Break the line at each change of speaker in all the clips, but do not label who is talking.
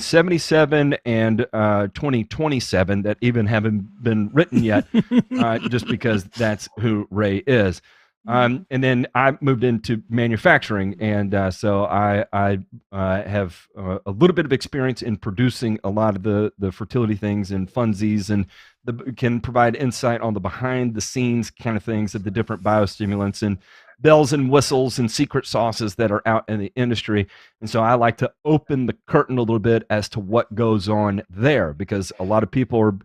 2077 and 2027 that even haven't been written yet, just because that's who Ray is. And then I moved into manufacturing, and so I have a little bit of experience in producing a lot of the fertility things and funsies, and can provide insight on the behind the scenes kind of things of the different biostimulants and bells and whistles and secret sauces that are out in the industry. And so I like to open the curtain a little bit as to what goes on there, because a lot of people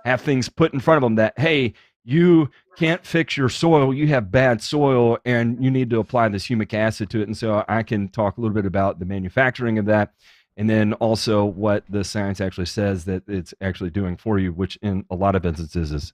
have things put in front of them that, hey, you can't fix your soil, you have bad soil, and you need to apply this humic acid to it. And so I can talk a little bit about the manufacturing of that, and then also what the science actually says that it's actually doing for you, which in a lot of instances is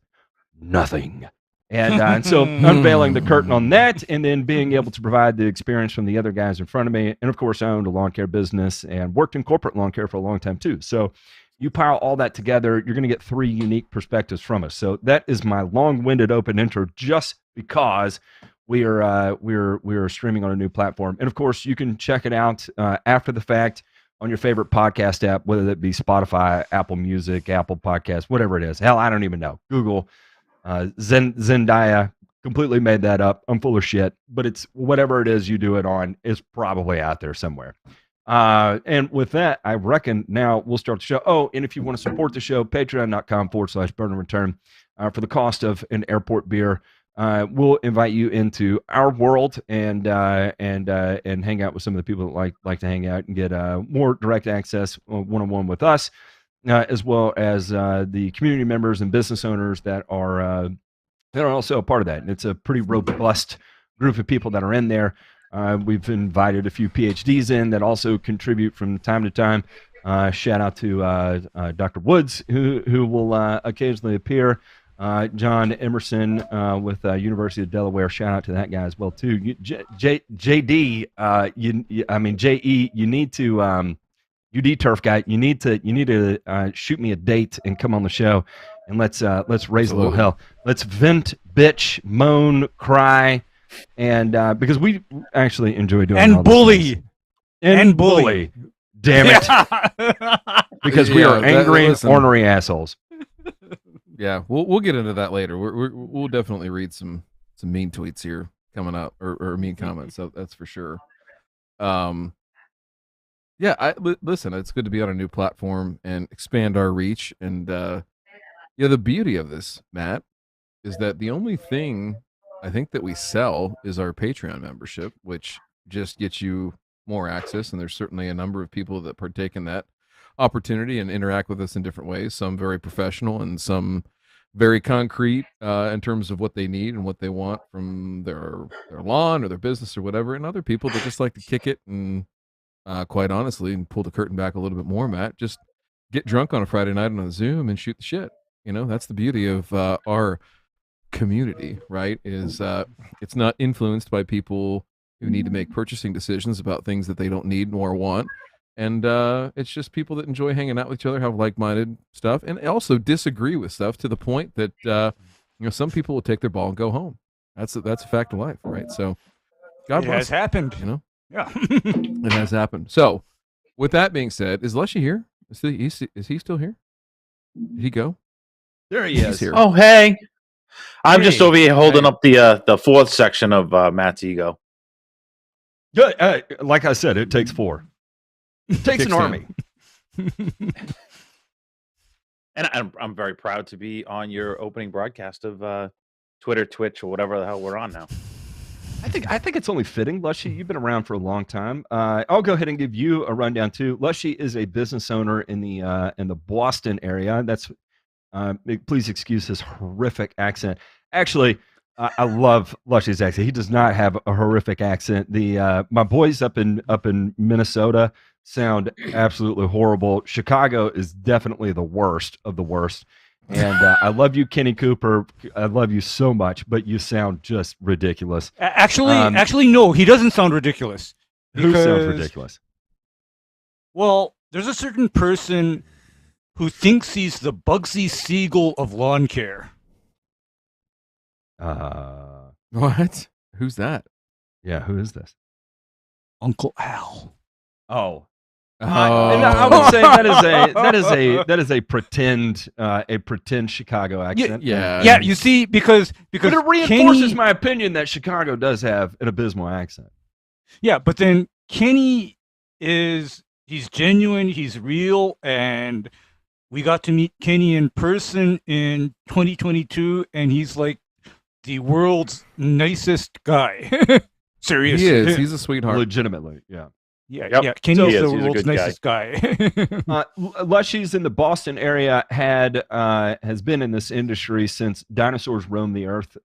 nothing. And so unveiling the curtain on that, and then being able to provide the experience from the other guys in front of me. And of course, I owned a lawn care business and worked in corporate lawn care for a long time too. So you pile all that together, you're going to get 3 unique perspectives from us. So that is my long-winded open intro, just because we're streaming on a new platform. And of course, you can check it out after the fact on your favorite podcast app, whether that be Spotify, Apple Music, Apple Podcasts, whatever it is. Hell, I don't even know. Google, Zendaya, completely made that up. I'm full of shit, but it's whatever it is you do it on is probably out there somewhere. And with that, I reckon now we'll start the show. Oh, and if you want to support the show, patreon.com/burn and return, for the cost of an airport beer. We'll invite you into our world and hang out with some of the people that like to hang out and get more direct access one-on-one with us, as well as the community members and business owners that are also a part of that. And it's a pretty robust group of people that are in there. We've invited a few PhDs in that also contribute from time to time. Shout out to Dr. Woods, who will occasionally appear. John Emerson with University of Delaware. Shout out to that guy as well too. JD, JE, you need to UD Turf guy. You need to shoot me a date and come on the show, and let's raise a little hell. Let's vent, bitch, moan, cry. And because we actually enjoy doing
and bully and bully,
damn it, because we are angry and ornery assholes.
Yeah, we'll get into that later. We'll definitely read some mean tweets here coming up, or mean comments. So that's for sure. Yeah, listen. It's good to be on a new platform and expand our reach. And the beauty of this, Matt, is that the only thing I think that we sell is our Patreon membership, which just gets you more access. And there's certainly a number of people that partake in that opportunity and interact with us in different ways. Some very professional and some very concrete in terms of what they need and what they want from their lawn or their business or whatever. And other people that just like to kick it and quite honestly, and pull the curtain back a little bit more, Matt, just get drunk on a Friday night on a Zoom and shoot the shit. That's the beauty of our community, right? Is it's not influenced by people who need to make purchasing decisions about things that they don't need nor want, and it's just people that enjoy hanging out with each other, have like-minded stuff, and also disagree with stuff to the point that some people will take their ball and go home. That's a fact of life, right? So God bless.
It has happened.
Yeah, it has happened. So with that being said, is Lushy here? Is he still here? Did he go?
There he is.
Here.
Oh, hey. I'm just over here holding up the fourth section of Matt's ego.
Like I said, it takes 4. It takes an army.
And I'm very proud to be on your opening broadcast of Twitter, Twitch, or whatever the hell we're on now.
I think it's only fitting. Lushy, you've been around for a long time. I'll go ahead and give you a rundown too. Lushy is a business owner in the Boston area. That's please excuse his horrific accent. Actually, I love Lushy's accent. He does not have a horrific accent. My boys up in Minnesota sound absolutely horrible. Chicago is definitely the worst of the worst. And I love you, Kenny Cooper. I love you so much, but you sound just ridiculous.
Actually, no, he doesn't sound ridiculous.
Who sounds ridiculous?
Well, there's a certain person who thinks he's the Bugsy Siegel of lawn care.
What? Who's that?
Yeah, who is this?
Uncle Al.
Oh, And I would say that is a pretend Chicago accent.
Yeah. You see, because
But it reinforces
Kenny,
my opinion that Chicago does have an abysmal accent.
yeah, but then Kenny he's genuine, he's real, and we got to meet Kenny in person in 2022, and he's like the world's nicest guy. Seriously,
He is. He's a sweetheart.
Legitimately, yeah.
Yeah. Kenny's
He is.
the
He's a
world's
good guy.
nicest guy.
Lushy's in the Boston area has been in this industry since dinosaurs roamed the earth.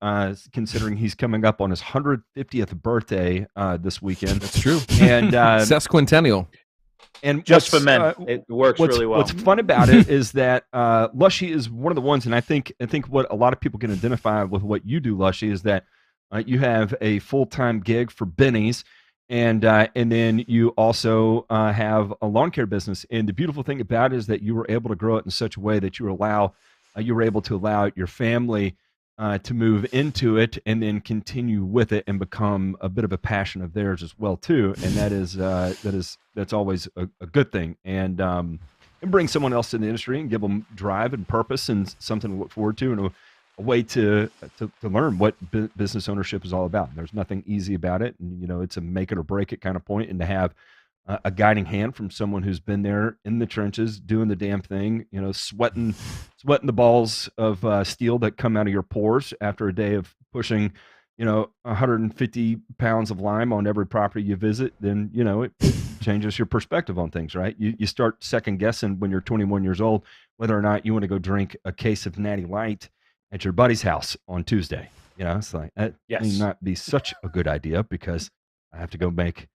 Considering he's coming up on his 150th birthday this weekend.
That's true.
And
Sesquicentennial.
and
Just
what's,
for men, it works really well.
What's fun about it is that Lushy is one of the ones, and I think what a lot of people can identify with what you do, Lushy, is that you have a full-time gig for Benny's, and then you also have a lawn care business. And the beautiful thing about it is that you were able to grow it in such a way that you were able to allow your family to move into it and then continue with it and become a bit of a passion of theirs as well too. And that's always a good thing. And bring someone else in the industry and give them drive and purpose and something to look forward to, and a way to learn what business ownership is all about. There's nothing easy about it, and it's a make it or break it kind of point. And to have a guiding hand from someone who's been there in the trenches doing the damn thing, sweating the balls of steel that come out of your pores after a day of pushing 150 pounds of lime on every property you visit, then it changes your perspective on things, right? You start second guessing when you're 21 years old whether or not you want to go drink a case of Natty Light at your buddy's house on Tuesday. It's like that may not be such a good idea because I have to go make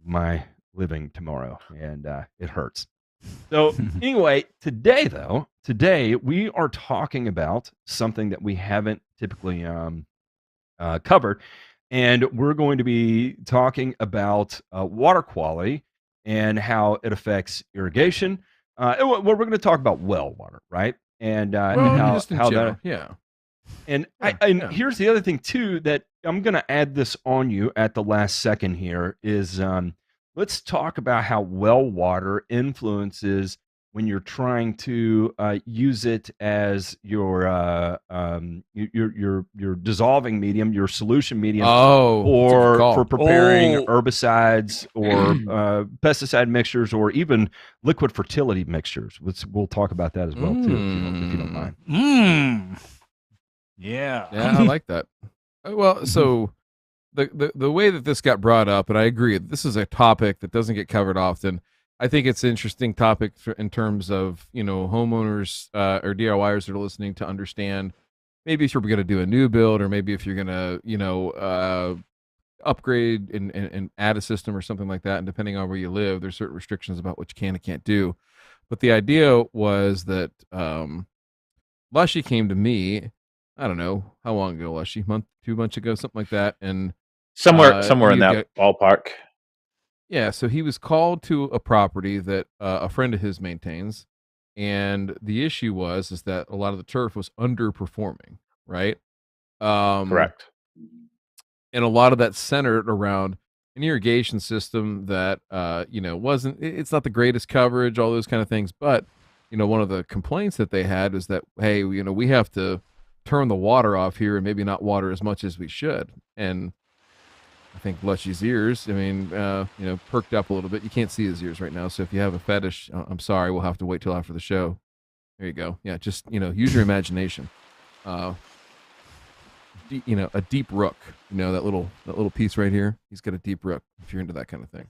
my living tomorrow, and it hurts. So anyway, today we are talking about something that we haven't typically covered, and we're going to be talking about water quality and how it affects irrigation. We're going to talk about well water, right? And how that,
yeah.
And
Yeah.
here's the other thing too that I'm going to add this on you at the last second here is let's talk about how well water influences when you're trying to use it as your dissolving medium, your solution medium, or for preparing herbicides or pesticide mixtures, or even liquid fertility mixtures. We'll talk about that as well too, if you don't mind.
Yeah,
I like that. Well, so the way that this got brought up, and I agree, this is a topic that doesn't get covered often. I think it's an interesting topic in terms of homeowners or DIYers that are listening to understand. Maybe if you're going to do a new build, or maybe if you're going to upgrade and add a system or something like that. And depending on where you live, there's certain restrictions about what you can and can't do. But the idea was that Lushy came to me. I don't know how long ago, Lushy, two months ago, something like that, and
somewhere in that ballpark.
Yeah, so he was called to a property that a friend of his maintains, and the issue is that a lot of the turf was underperforming, right?
Correct.
And a lot of that centered around an irrigation system that it's not the greatest coverage, all those kind of things. But one of the complaints that they had is that, hey, we have to turn the water off here and maybe not water as much as we should. And I think Lushy's ears, perked up a little bit. You can't see his ears right now, so if you have a fetish, I'm sorry, we'll have to wait till after the show. There you go. Yeah, just use your imagination. A deep rook. That little piece right here. He's got a deep rook. If you're into that kind of thing.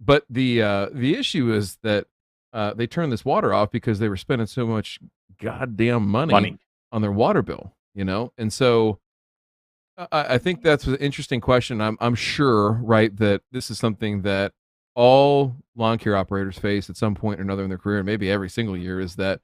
But the issue is that they turned this water off because they were spending so much goddamn money on their water bill. And so. I think that's an interesting question. I'm sure, right, that this is something that all lawn care operators face at some point or another in their career, and maybe every single year, is that,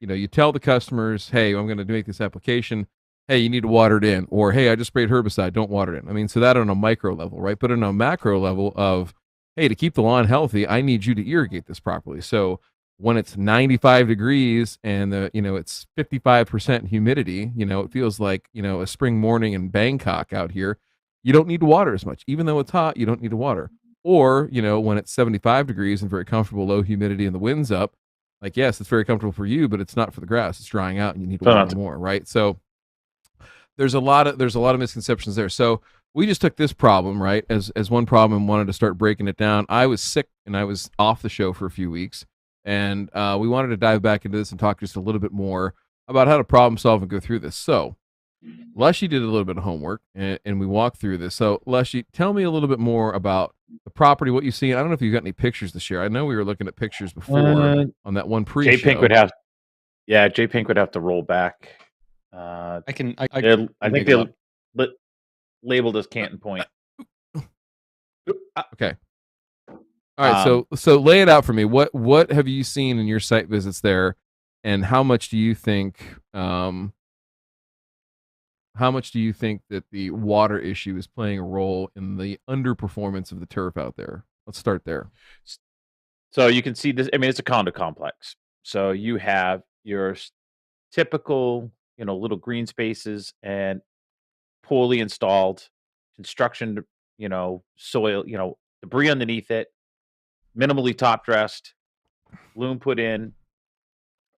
you tell the customers, hey, I'm going to make this application. Hey, you need to water it in. Or, hey, I just sprayed herbicide. Don't water it in. I mean, so that on a micro level, right? But on a macro level of, hey, to keep the lawn healthy, I need you to irrigate this properly. So when it's 95 degrees and it's 55% humidity, it feels like, a spring morning in Bangkok out here, you don't need to water as much. Even though it's hot, you don't need to water. Or, when it's 75 degrees and very comfortable, low humidity and the wind's up, like, yes, it's very comfortable for you, but it's not for the grass. It's drying out and you need to water more, right? So there's a lot of misconceptions there. So we just took this problem, right, as one problem and wanted to start breaking it down. I was sick and I was off the show for a few weeks, and we wanted to dive back into this and talk just a little bit more about how to problem solve and go through this. So Lushy did a little bit of homework, and we walked through this. So Lushy, tell me a little bit more about the property, what you've seen. I don't know if you got any pictures to share. I know we were looking at pictures before on that one pre-show.
J Pink would have to roll back.
I think
they're labeled as Canton Point.
Okay. All right. So lay it out for me. What have you seen in your site visits there, and how much do you think that the water issue is playing a role in the underperformance of the turf out there? Let's start there.
So you can see this. I mean, it's a condo complex. So you have your typical, little green spaces and poorly installed construction, soil, debris underneath it, minimally top dressed, loom put in,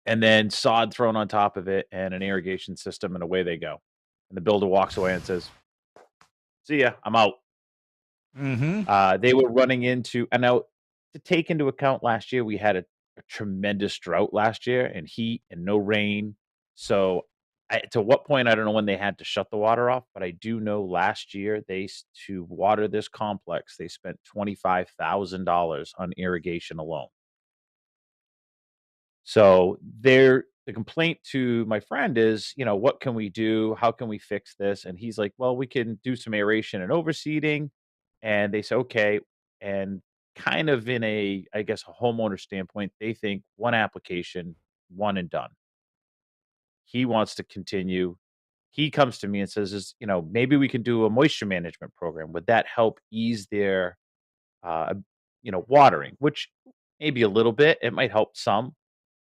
and then sod thrown on top of it and an irrigation system, and away they go. And the builder walks away and says, "See ya, I'm out." They were running into, and now to take into account last year, we had a tremendous drought last year and heat and no rain. So to what point, I don't know when they had to shut the water off, but I do know last year to water this complex, they spent $25,000 on irrigation alone. So the complaint to my friend is, what can we do? How can we fix this? And he's like, well, we can do some aeration and overseeding. And they say, okay. And kind of in a homeowner standpoint, they think one application, one and done. He wants to continue. He comes to me and says, maybe we can do a moisture management program. Would that help ease their, watering, which maybe a little bit, it might help some.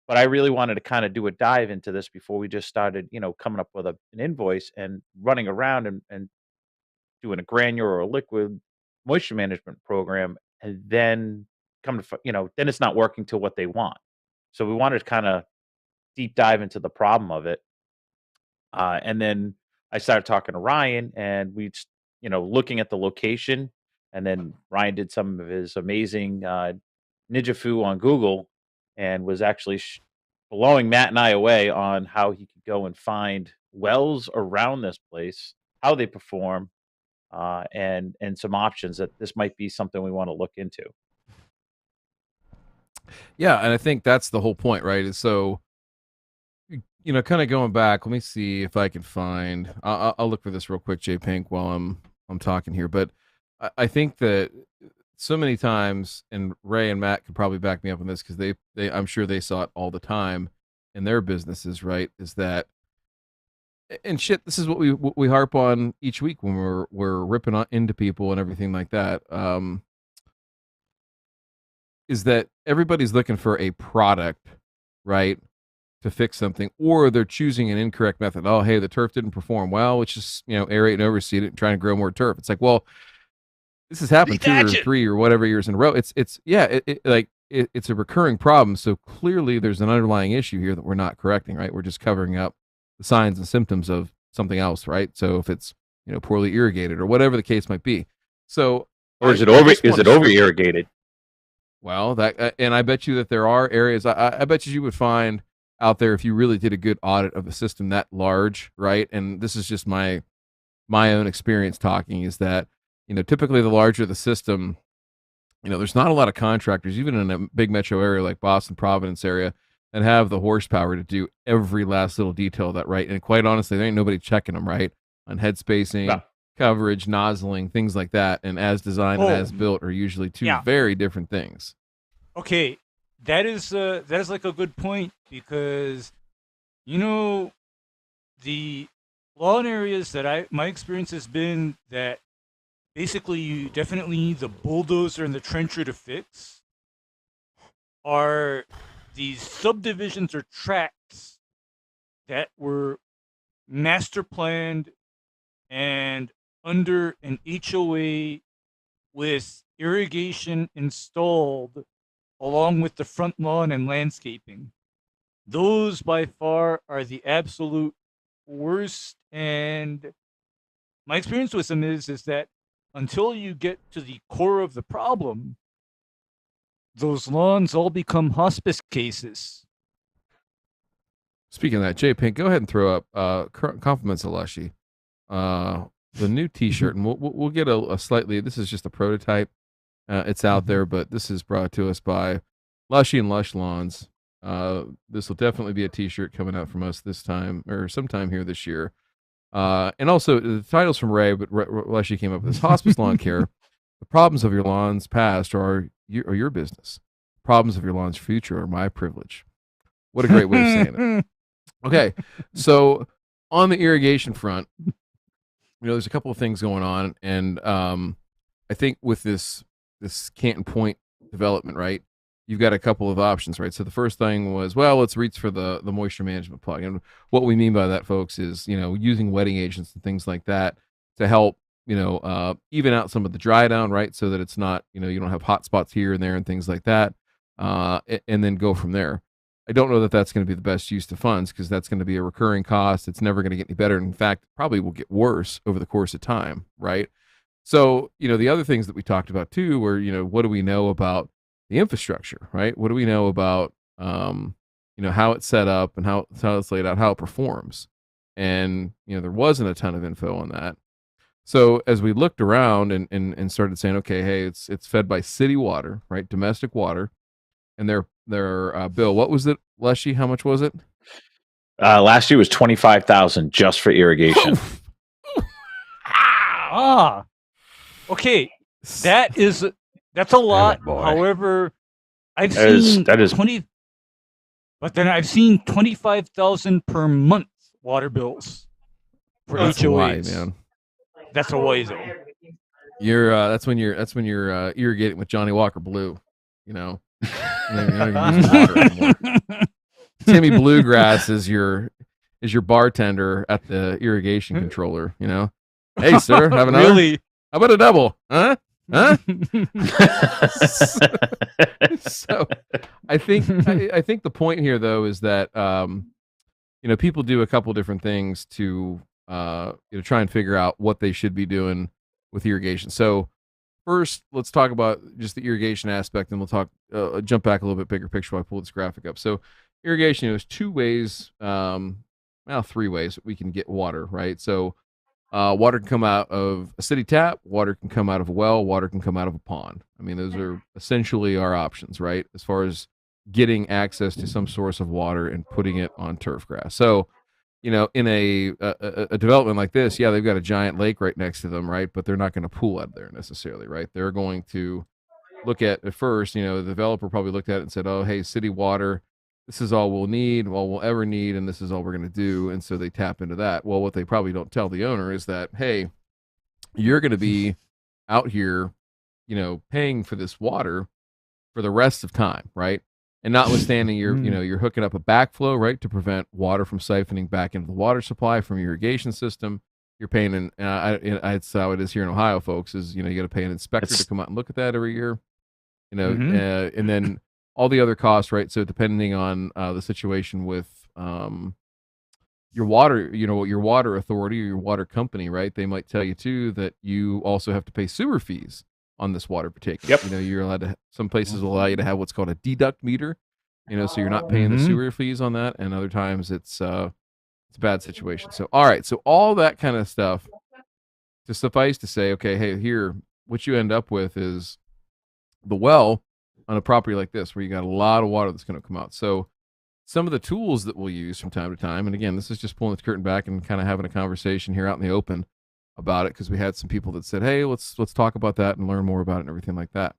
But I really wanted to kind of do a dive into this before we just started, coming up with an invoice and running around and doing a granular or a liquid moisture management program, and then then it's not working to what they want. So we wanted to kind of deep dive into the problem of it. And then I started talking to Ryan, and looking at the location. And then Ryan did some of his amazing Ninja on Google, and was actually blowing Matt and I away on how he could go and find wells around this place, how they perform, and some options that this might be something we want to look into.
Yeah, and I think that's the whole point, right? Is so, kind of going back. Let me see if I can find. I'll look for this real quick, J Pink, while I'm talking here. But I think that so many times, and Ray and Matt could probably back me up on this, because they I'm sure they saw it all the time in their businesses, right? Is that, and shit, this is what we harp on each week when we're ripping into people and everything like that. Is that everybody's looking for a product, right, to fix something, or they're choosing an incorrect method. Oh, hey, the turf didn't perform well. Let's just aerate and overseed it and try to grow more turf. It's like, well, this has happened 2 or 3 or whatever years in a row. It's a recurring problem. So clearly there's an underlying issue here that we're not correcting, right? We're just covering up the signs and symptoms of something else, right? So if it's poorly irrigated or whatever the case might be. So,
or is it over irrigated?
Well, and I bet you that there are areas. I bet you would find out there, if you really did a good audit of a system that large, right? And this is just my own experience talking, is that typically the larger the system, there's not a lot of contractors, even in a big metro area like Boston, Providence area, that have the horsepower to do every last little detail of that, right? And quite honestly, there ain't nobody checking them, right, on head spacing, coverage, nozzling, things like that, and as designed and as built are usually two very different things.
Okay, that is like a good point, because the lawn areas that my experience has been that basically you definitely need the bulldozer and the trencher to fix are these subdivisions or tracts that were master planned and under an HOA with irrigation installed along with the front lawn and landscaping. Those by far are the absolute worst. And my experience with them is that until you get to the core of the problem, those lawns all become hospice cases.
Speaking of that, Jay Pink, go ahead and throw up compliments of Lushy. The new T-shirt, and we'll get a slightly. This is just a prototype. It's out there, but this is brought to us by Lushy and Lush Lawns. This will definitely be a T-shirt coming out from us this time or sometime here this year. And also the title's from Ray, but Lushy came up with this: hospice lawn care. The problems of your lawn's past are your business. Problems of your lawn's future are my privilege. What a great way of saying it. Okay, so on the irrigation front, there's a couple of things going on, and I think with this Canton Point development, right, you've got a couple of options, right? So the first thing was, well, let's reach for the moisture management plug, and what we mean by that, folks, is using wetting agents and things like that to help even out some of the dry down, right, so that it's not you don't have hot spots here and there and things like that, and then go from there. I don't know that that's going to be the best use of funds, because that's going to be a recurring cost. It's never going to get any better. In fact, probably will get worse over the course of time, right? So, the other things that we talked about too were, what do we know about the infrastructure, right? What do we know about, how it's set up and how it's laid out, how it performs? And, there wasn't a ton of info on that. So as we looked around and started saying, okay, hey, it's fed by city water, right? Domestic water. And their bill, what was it, Lushy? How much was it?
Last year was $25,000 just for irrigation.
Okay, that's a lot. However, I've seen 20, but then I've seen 25,000 per month water bills for HOAs. Man. That's a wise though.
That's when you're irrigating with Johnny Walker Blue, You're not even using water anymore. Timmy Bluegrass is your bartender at the irrigation controller. Hey, sir, have another. Really? How about a double? Huh? So, I think the point here though is that people do a couple different things to try and figure out what they should be doing with irrigation. So. First, let's talk about just the irrigation aspect, and we'll talk jump back a little bit bigger picture while I pull this graphic up. So irrigation, there's two ways, three ways we can get water, right? So water can come out of a city tap, water can come out of a well, water can come out of a pond. I mean, those are essentially our options, right? As far as getting access to some source of water and putting it on turf grass. So in a development like this, yeah, they've got a giant lake right next to them, right? But they're not going to pool out there necessarily, right? They're going to look at first, the developer probably looked at it and said, oh, hey, city water, this is all we'll ever need, and this is all we're going to do. And so they tap into that. Well, what they probably don't tell the owner is that, hey, you're going to be out here, paying for this water for the rest of time, right? And notwithstanding, you're hooking up a backflow, right, to prevent water from siphoning back into the water supply from your irrigation system. You're paying it's how it is here in Ohio, folks. Is you got to pay an inspector to come out and look at that every year. And then all the other costs, right? So depending on the situation with your water, your water authority or your water company, right? They might tell you too that you also have to pay sewer fees on this water particular.
Yep.
You're allowed to, some places will allow you to have what's called a deduct meter, so you're not paying the sewer fees on that. And other times it's a bad situation. So, all right. So all that kind of stuff to suffice to say, okay, hey, here, what you end up with is the well on a property like this, where you got a lot of water that's going to come out. So some of the tools that we'll use from time to time, and again, this is just pulling the curtain back and kind of having a conversation here out in the open about it, because we had some people that said, hey, let's talk about that and learn more about it and everything like that.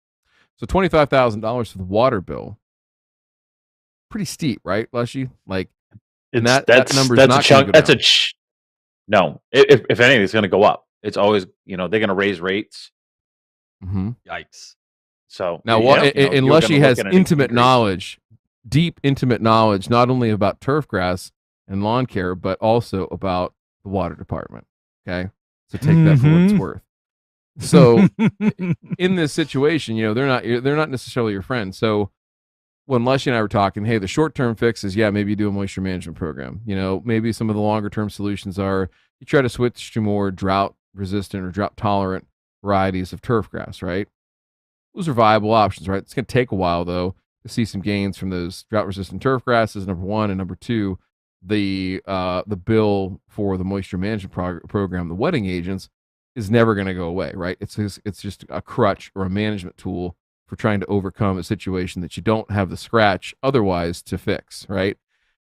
So $25,000 for the water bill, pretty steep, right, Lushy? Like, and that number's not going to go down.
No. If anything, it's going to go up. It's always, they're going to raise rates.
Mm-hmm.
Yikes.
So
now, and Lushy has intimate knowledge, deep intimate knowledge, not only about turf grass and lawn care, but also about the water department. Okay. So take that for what it's worth. So in this situation, they're not necessarily your friend. So when Lushy and I were talking, hey, the short-term fix is, maybe you do a moisture management program. Maybe some of the longer-term solutions are you try to switch to more drought-resistant or drought-tolerant varieties of turf grass, right? Those are viable options, right? It's going to take a while, though, to see some gains from those drought-resistant turf grasses, number one. And number two, the bill for the moisture management program, the wetting agents, is never going to go away, right? It's just a crutch or a management tool for trying to overcome a situation that you don't have the scratch otherwise to fix, right?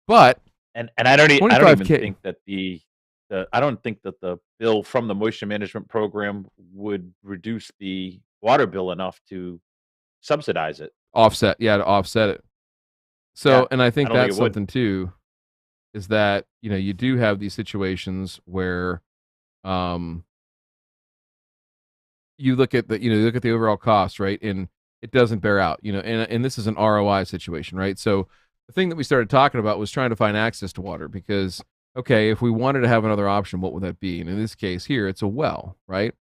But
and I don't even
25K
think that I don't think that the bill from the moisture management program would reduce the water bill enough to subsidize it.
to offset it. So,
Yeah,
and I think
I don't think
that's
it would.
something too, is that, you do have these situations where, you look at the overall cost, right? And it doesn't bear out, and this is an ROI situation, right? So the thing that we started talking about was trying to find access to water because, okay, if we wanted to have another option, what would that be? And in this case here, it's a well, right?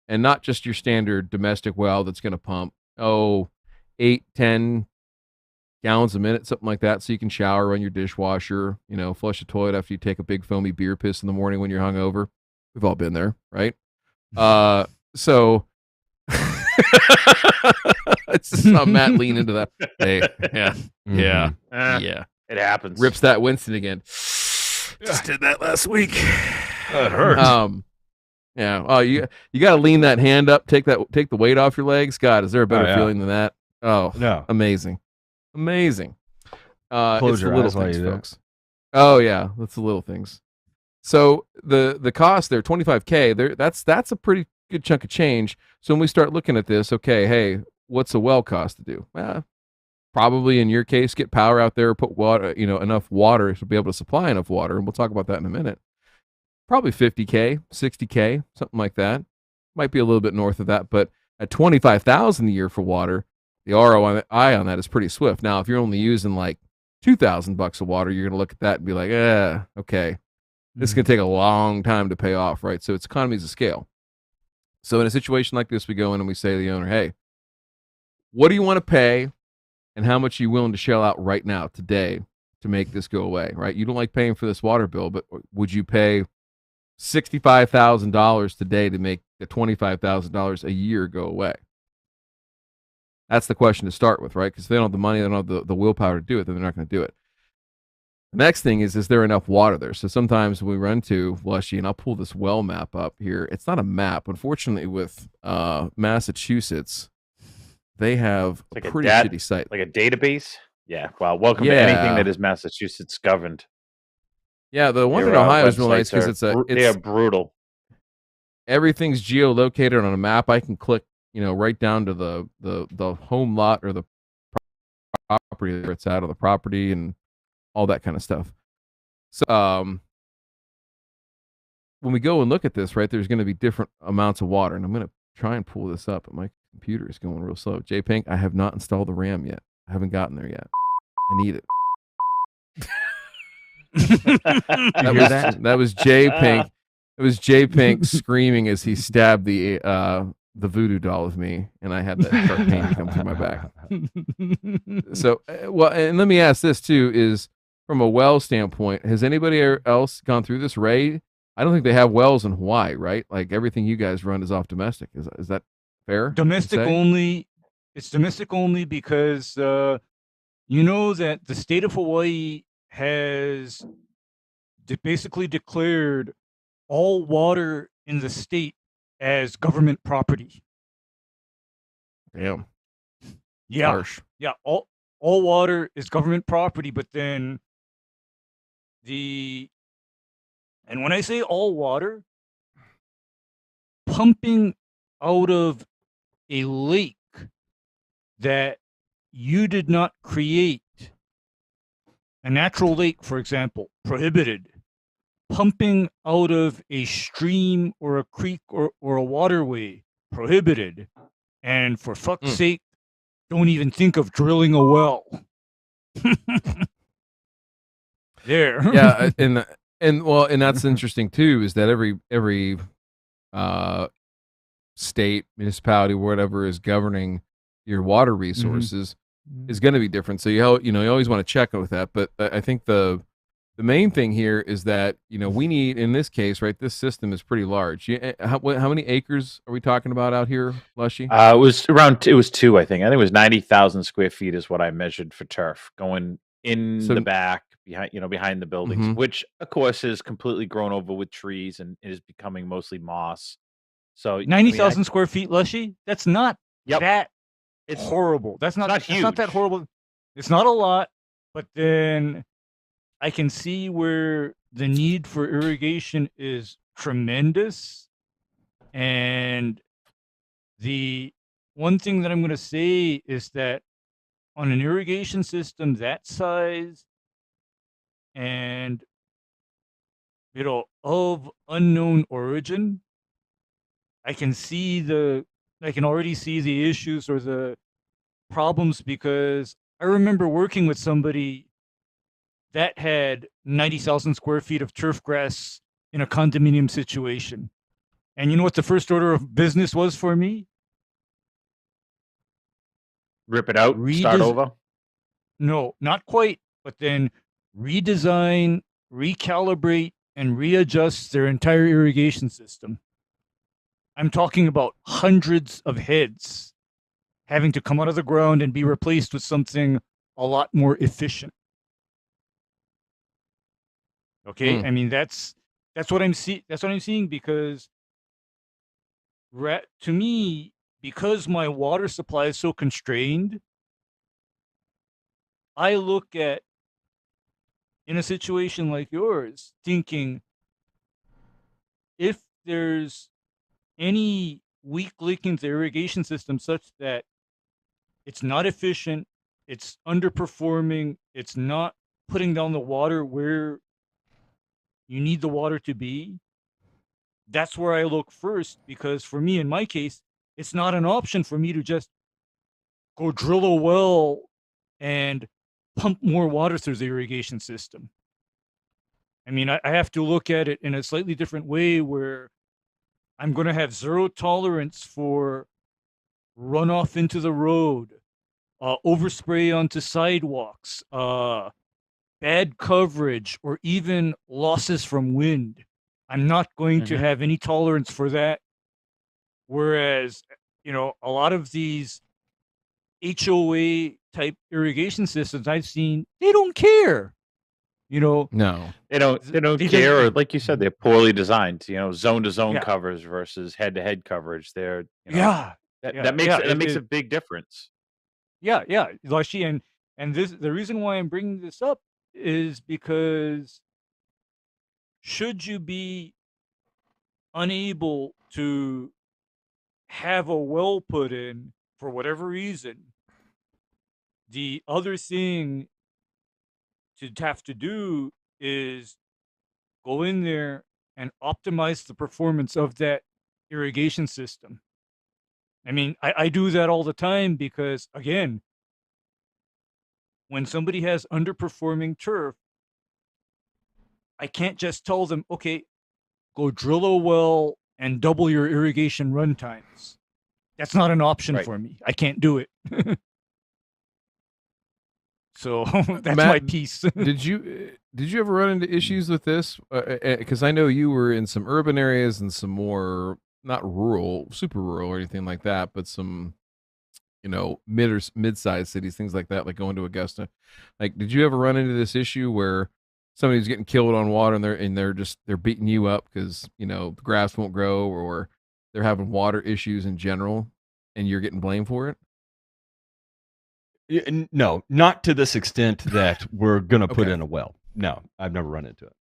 And not just your standard domestic well that's going to pump, 8-10 gallons a minute, something like that, so you can shower, run your dishwasher, flush the toilet after you take a big foamy beer piss in the morning when you're hungover. We've all been there, right? So it's just saw Matt lean into that. Hey, yeah.
It happens.
Rips that Winston again. Just did that last week.
That hurts.
Yeah. Oh, you got to lean that hand up. Take the weight off your legs. God, is there a better feeling than that? Oh,
No.
Amazing.
Close
it's
your
the little
eyes while
things,
you do it.
folks. Oh yeah, that's the little things. So the cost there, 25K. There, that's a pretty good chunk of change. So when we start looking at this, okay, hey, what's a well cost to do? Probably in your case, get power out there, put water, enough water to be able to supply enough water, and we'll talk about that in a minute. Probably 50K, 60K, something like that. Might be a little bit north of that, but at 25,000 a year for water, the ROI on that is pretty swift. Now, if you're only using like $2,000 of water, you're gonna look at that and be like, okay, this is gonna take a long time to pay off, right? So it's economies of scale. So in a situation like this, we go in and we say to the owner, hey, what do you want to pay and how much are you willing to shell out right now, today, to make this go away, right? You don't like paying for this water bill, but would you pay $65,000 today to make the $25,000 a year go away? That's the question to start with, right? Because if they don't have the money, they don't have the willpower to do it, then they're not going to do it. The next thing is there enough water there? So sometimes we run to Lushy, and I'll pull this well map up here. It's not a map. Unfortunately, with Massachusetts, they have a pretty shitty site.
Like a database? Yeah. Well, welcome to anything that is Massachusetts governed.
Yeah, the one in Ohio is real nice because
they are brutal.
Everything's geolocated on a map. I can click, right down to the home lot or the property where it's at, or the property and all that kind of stuff. So when we go and look at this, right, there's going to be different amounts of water, and I'm going to try and pull this up, but my computer is going real slow. J Pink, I have not installed the RAM yet. I haven't gotten there yet. I need it. That was J Pink. It was J Pink screaming as he stabbed the voodoo doll of me, and I had that sharp pain come through my back. So, well, and let me ask this too: is from a well standpoint, has anybody else gone through this? Ray, I don't think they have wells in Hawaii, right? Like everything you guys run is off domestic. Is that fair?
Domestic only. It's domestic only because that the state of Hawaii has basically declared all water in the state as government property.
Damn.
Yeah.
Harsh.
Yeah. All water is government property, but then and when I say all water, pumping out of a lake that you did not create, a natural lake, for example, prohibited. Pumping out of a stream or a creek or a waterway, prohibited. And for fuck's sake, don't even think of drilling a well. There.
Yeah, and that's interesting too, is that every state, municipality, whatever is governing your water resources is going to be different. So you always want to check with that. But I think the main thing here is that we need, in this case, right, this system is pretty large. How many acres are we talking about out here, Lushy?
It was 2, I think. I think it was 90,000 square feet is what I measured for turf going in the back behind the buildings, which of course is completely grown over with trees and is becoming mostly moss. So
90,000 square feet, Lushy. That's not that
it's
horrible. That's not
huge.
It's not that horrible. It's not a lot, but then I can see where the need for irrigation is tremendous. And the one thing that I'm going to say is that on an irrigation system that size and of unknown origin, I can already see the issues or the problems, because I remember working with somebody that had 90,000 square feet of turf grass in a condominium situation. And you know what the first order of business was for me?
Rip it out, start over?
No, not quite. But then redesign, recalibrate, and readjust their entire irrigation system. I'm talking about hundreds of heads having to come out of the ground and be replaced with something a lot more efficient. Okay, I mean that's what I'm seeing, because to me, because my water supply is so constrained, I look at, in a situation like yours, thinking if there's any weak link in the irrigation system such that it's not efficient, it's underperforming, it's not putting down the water where you need the water to be, that's where I look first. Because for me, in my case, it's not an option for me to just go drill a well and pump more water through the irrigation system. I mean, I have to look at it in a slightly different way, where I'm going to have zero tolerance for runoff into the road, overspray onto sidewalks, bad coverage, or even losses from wind. I'm not going to have any tolerance for that. Whereas, a lot of these HOA type irrigation systems I've seen, they don't care.
No,
they don't care. Or like you said, they're poorly designed. Zone to zone covers versus head to head coverage. That makes a big difference.
Yeah, Lushy, and the reason why I'm bringing this up is because should you be unable to have a well put in for whatever reason, the other thing to have to do is go in there and optimize the performance of that irrigation system. I mean, I do that all the time, because, again, when somebody has underperforming turf, I can't just tell them, okay, go drill a well and double your irrigation run times. That's not an option for me. I can't do it. So that's
Matt,
my piece.
Did you ever run into issues with this? Because I know you were in some urban areas and some more, not rural, super rural or anything like that, but some, mid-sized cities, things like that, like going to Augusta. Like, did you ever run into this issue where somebody's getting killed on water and they're beating you up because the grass won't grow, or they're having water issues in general, and you're getting blamed for it?
No, not to this extent that we're going to put in a well. No, I've never run into it.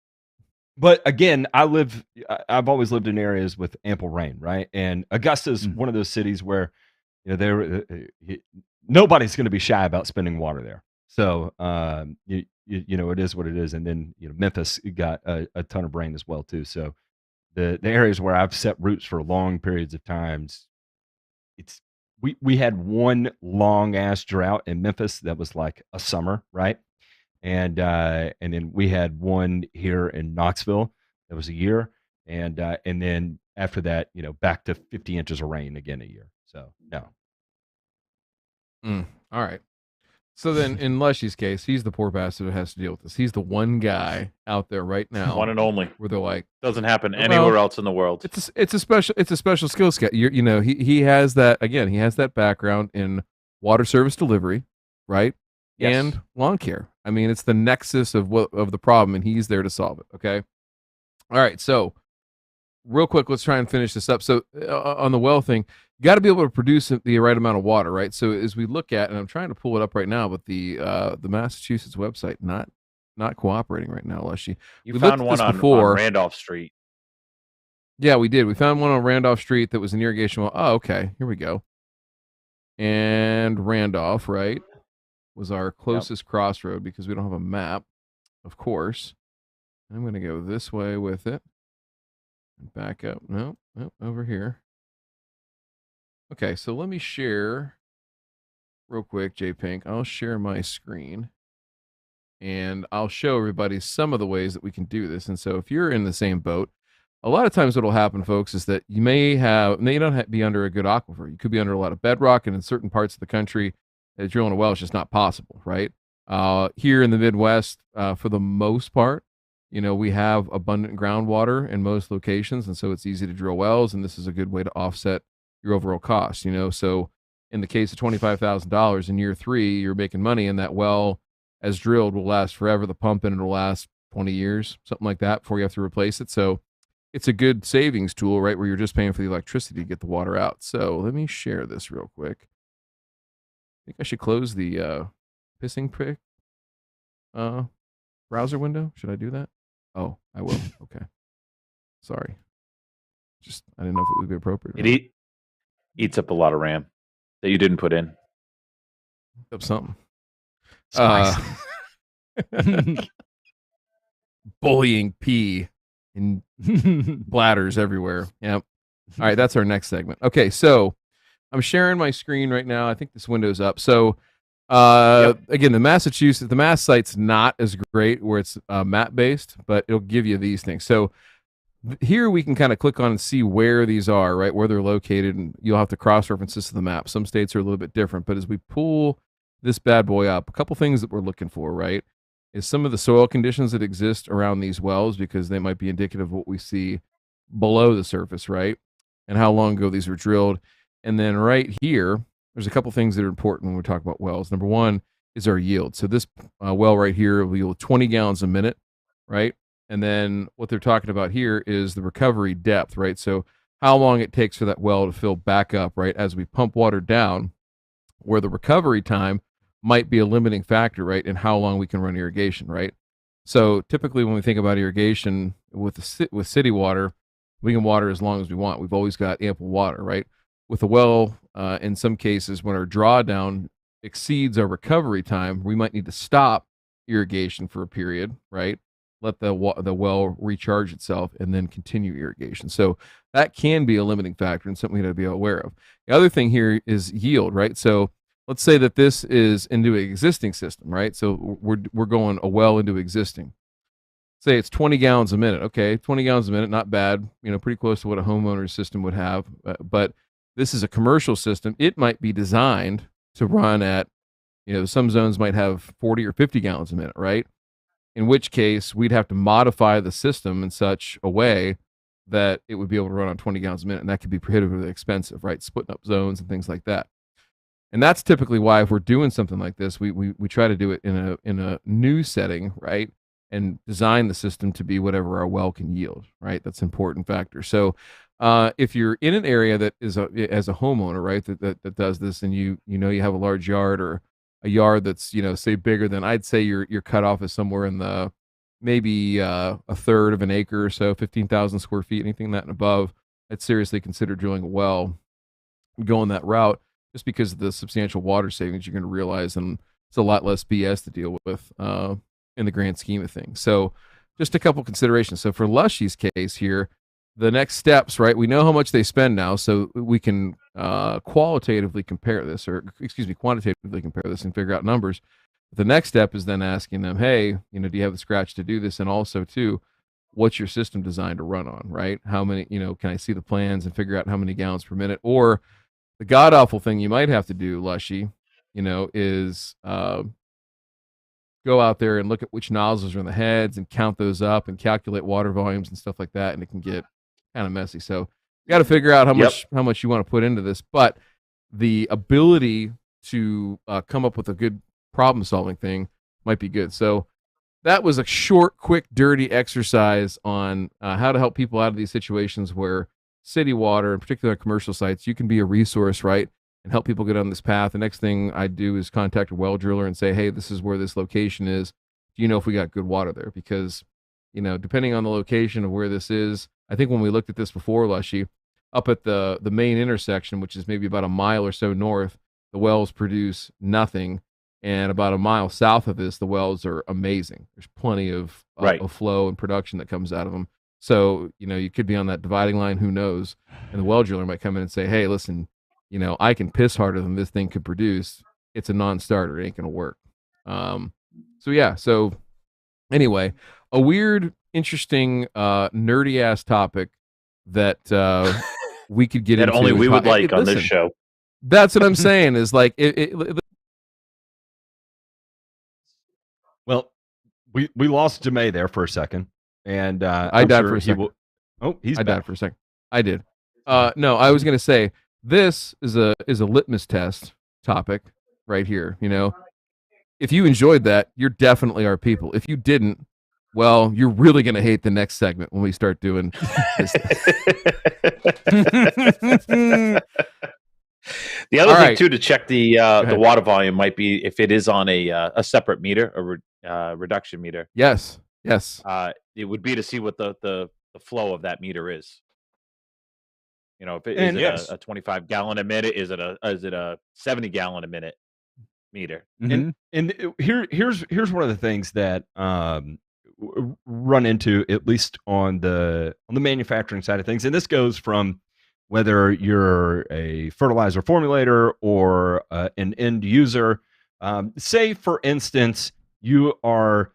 But again, I've always lived in areas with ample rain, right? And Augusta's one of those cities where, nobody's going to be shy about spending water there. So, it is what it is. And then, Memphis got a ton of rain as well too. So the areas where I've set roots for long periods of times, we had one long ass drought in Memphis that was like a summer, right? And then we had one here in Knoxville that was a year, and then after that, back to 50 inches of rain again a year. So no.
All right. So then, in Lushy's case, he's the poor bastard that has to deal with this. He's the one guy out there right now,
One and only.
where they're like,
Doesn't happen anywhere else in the world.
it's a special skill set. He has that again. He has that background in water service delivery, right?
Yes.
And lawn care. I mean, it's the nexus of the problem, and he's there to solve it. Okay. All right. So, real quick, let's try and finish this up. So, on the well thing, you got to be able to produce the right amount of water, right? So, as we look at, and I'm trying to pull it up right now, but the Massachusetts website not cooperating right now, Lushy.
You found one on Randolph Street.
Yeah, we did. We found one on Randolph Street that was an irrigation well. Oh, okay. Here we go. And Randolph, right, was our closest crossroad because we don't have a map, of course. I'm going to go this way with it. Back up. No, over here. Okay, so let me share real quick, Pink. I'll share my screen. And I'll show everybody some of the ways that we can do this. And so if you're in the same boat, a lot of times what will happen, folks, is that you may not be under a good aquifer. You could be under a lot of bedrock, and in certain parts of the country, drilling a well is just not possible, right? Here in the Midwest, for the most part, we have abundant groundwater in most locations, and so it's easy to drill wells, and this is a good way to offset your overall cost, So in the case of $25,000 in year 3, you're making money, and that well, as drilled, will last forever. The pump in it will last 20 years, something like that, before you have to replace it. So it's a good savings tool, right, where you're just paying for the electricity to get the water out. So let me share this real quick. I think I should close the pissing prick browser window. Should I do that? Oh, I will. Okay. Sorry. I didn't know if it would be appropriate.
It eats up a lot of RAM that you didn't put in.
Up something.
Spice.
Bullying pee in bladders everywhere. Yep. All right, that's our next segment. Okay, so I'm sharing my screen right now. I think this window's up. So again, the Mass site's not as great where it's map based, but it'll give you these things. So here we can kind of click on and see where these are, right, where they're located, and you'll have to cross-reference this to the map. Some states are a little bit different, but as we pull this bad boy up, a couple things that we're looking for, right, is some of the soil conditions that exist around these wells, because they might be indicative of what we see below the surface, right, and how long ago these were drilled. And then right here, there's a couple things that are important when we talk about wells. Number one is our yield. So this well right here will yield 20 gallons a minute, right? And then what they're talking about here is the recovery depth, right? So how long it takes for that well to fill back up, right? As we pump water down, where the recovery time might be a limiting factor, right? In how long we can run irrigation, right? So typically when we think about irrigation with city water, we can water as long as we want. We've always got ample water, right? With a well, in some cases, when our drawdown exceeds our recovery time, we might need to stop irrigation for a period, right? Let the well recharge itself and then continue irrigation. So that can be a limiting factor and something we have to be aware of. The other thing here is yield, right? So let's say that this is into an existing system, right? So we're going a well into existing. Say it's 20 gallons a minute. Okay, 20 gallons a minute, not bad. Pretty close to what a homeowner's system would have. But this is a commercial system. It might be designed to run at, some zones might have 40 or 50 gallons a minute, right? In which case, we'd have to modify the system in such a way that it would be able to run on 20 gallons a minute, and that could be prohibitively expensive, right? Splitting up zones and things like that. And that's typically why, if we're doing something like this, we try to do it in a new setting, right? And design the system to be whatever our well can yield, right? That's an important factor. So if you're in an area that is as a homeowner, right, that does this, and you have a large yard, or a yard that's, say bigger than, I'd say your cutoff is somewhere in the maybe a third of an acre or so, 15,000 square feet, anything that and above, I'd seriously consider drilling a well, going that route, just because of the substantial water savings you're going to realize, and it's a lot less BS to deal with in the grand scheme of things. So just a couple considerations. So for Lushy's case here, the next steps, right? We know how much they spend now, so we can quantitatively compare this and figure out numbers. But the next step is then asking them, hey, do you have the scratch to do this? And also, too, what's your system designed to run on, right? How many, can I see the plans and figure out how many gallons per minute? Or the god awful thing you might have to do, Lushy, is go out there and look at which nozzles are in the heads and count those up and calculate water volumes and stuff like that, and it can get kind of messy. So you got to figure out how much you want to put into this. But the ability to come up with a good problem solving thing might be good. So that was a short, quick, dirty exercise on how to help people out of these situations where city water, in particular commercial sites, you can be a resource, right, and help people get on this path. The next thing I do is contact a well driller and say, hey, this is where this location is. Do you know if we got good water there? Because, depending on the location of where this is, I think when we looked at this before, Lushy, up at the main intersection, which is maybe about a mile or so north, the wells produce nothing. And about a mile south of this, the wells are amazing. There's plenty of flow and production that comes out of them. So, you could be on that dividing line, who knows? And the well driller might come in and say, hey, listen, I can piss harder than this thing could produce. It's a non-starter. It ain't going to work. So anyway, a weird, interesting, nerdy-ass topic that we could get into.
That only we would like on this show.
That's what I'm saying is like...
Well, we lost Jemay there for a second. And
I died for a second.
He's
I
back.
died for a second. I did. No, I was going to say, this is a litmus test topic right here. If you enjoyed that, you're definitely our people. If you didn't, well, you're really going to hate the next segment when we start doing this.
The other thing too to check the water volume might be if it is on a separate meter, a reduction meter.
Yes.
It would be to see what the flow of that meter is. If it is a 25 gallon a minute, is it a 70 gallon a minute meter?
Mm-hmm. And here's one of the things that run into, at least on the manufacturing side of things, and this goes from whether you're a fertilizer formulator or an end user. Say, for instance, you're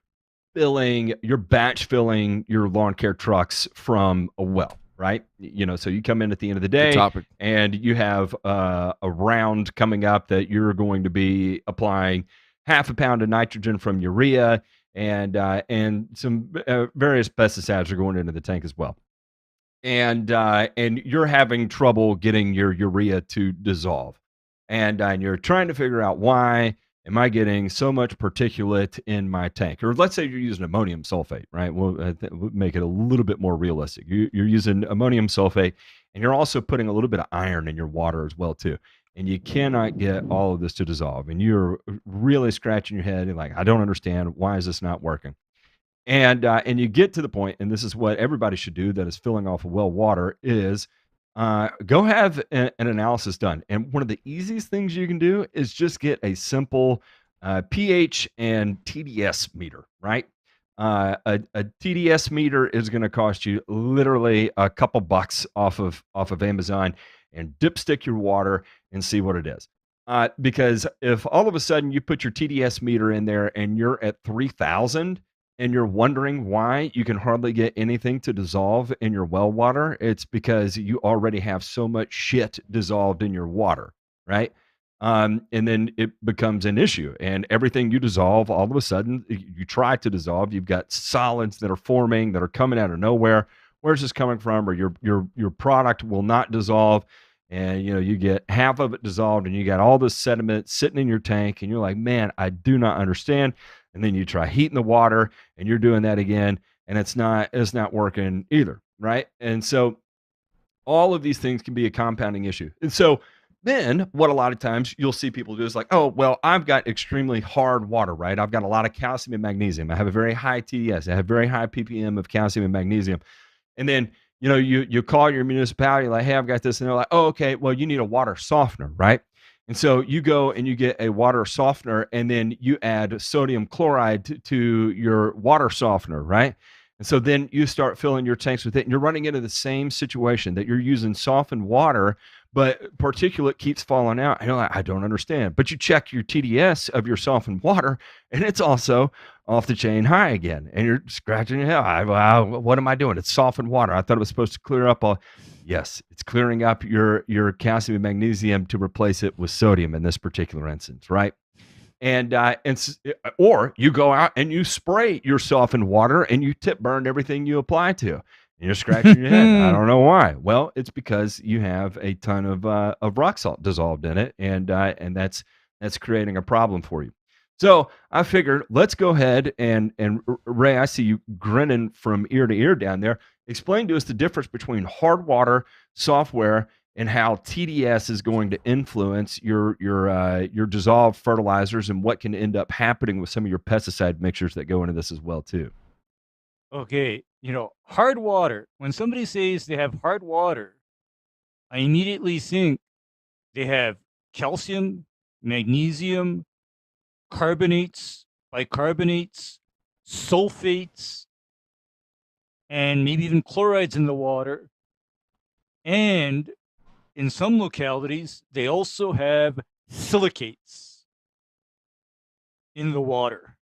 batch filling your lawn care trucks from a well, right? So you come in at the end of the day and you have a round coming up that you're going to be applying 0.5 pound of nitrogen from urea, and some various pesticides are going into the tank as well. And you're having trouble getting your urea to dissolve, and you're trying to figure out, why am I getting so much particulate in my tank? Or let's say you're using ammonium sulfate, right? We'll make it a little bit more realistic. You're using ammonium sulfate, and you're also putting a little bit of iron in your water as well too. And you cannot get all of this to dissolve, and you're really scratching your head and like, I don't understand, why is this not working? And you get to the point, and this is what everybody should do that is filling off of well water, is go have an analysis done. And one of the easiest things you can do is just get a simple pH and TDS meter, right? A TDS meter is going to cost you literally a couple bucks off of Amazon, and dipstick your water and see what it is. Because if all of a sudden you put your TDS meter in there and you're at 3,000, and you're wondering why you can hardly get anything to dissolve in your well water, it's because you already have so much shit dissolved in your water, right? And then it becomes an issue, and everything you dissolve, all of a sudden you try to dissolve, you've got solids that are forming, that are coming out of nowhere. Where's this coming from? Or your product will not dissolve, and you get half of it dissolved, and you got all this sediment sitting in your tank, and you're like, man, I do not understand. And then you try heating the water, and you're doing that again, and it's not working either, right? And so all of these things can be a compounding issue. And so then what a lot of times you'll see people do is like, oh, well, I've got extremely hard water, right? I've got a lot of calcium and magnesium. I have a very high TDS. I have very high ppm of calcium and magnesium. And then you call your municipality, like, hey, I've got this, and they're like, oh, okay, well, you need a water softener, right? And so you go and you get a water softener, and then you add sodium chloride to your water softener, right? And so then you start filling your tanks with it, and you're running into the same situation that you're using softened water, but particulate keeps falling out. And you're like, I don't understand. But you check your TDS of your softened water, and it's also off the chain high again, and you're scratching your head. Wow, what am I doing? It's softened water. I thought it was supposed to clear up all. Yes, it's clearing up your calcium and magnesium to replace it with sodium in this particular instance, right? Or you go out and you spray your softened water and you tip burn everything you apply to, and you're scratching your head. I don't know why. Well, it's because you have a ton of rock salt dissolved in it, and that's creating a problem for you. So I figured, let's go ahead and Ray, I see you grinning from ear to ear down there. Explain to us the difference between hard water, software, and how TDS is going to influence your dissolved fertilizers and what can end up happening with some of your pesticide mixtures that go into this as well too.
Okay, hard water. When somebody says they have hard water, I immediately think they have calcium, magnesium, carbonates, bicarbonates, sulfates, and maybe even chlorides in the water. And in some localities, they also have silicates in the water.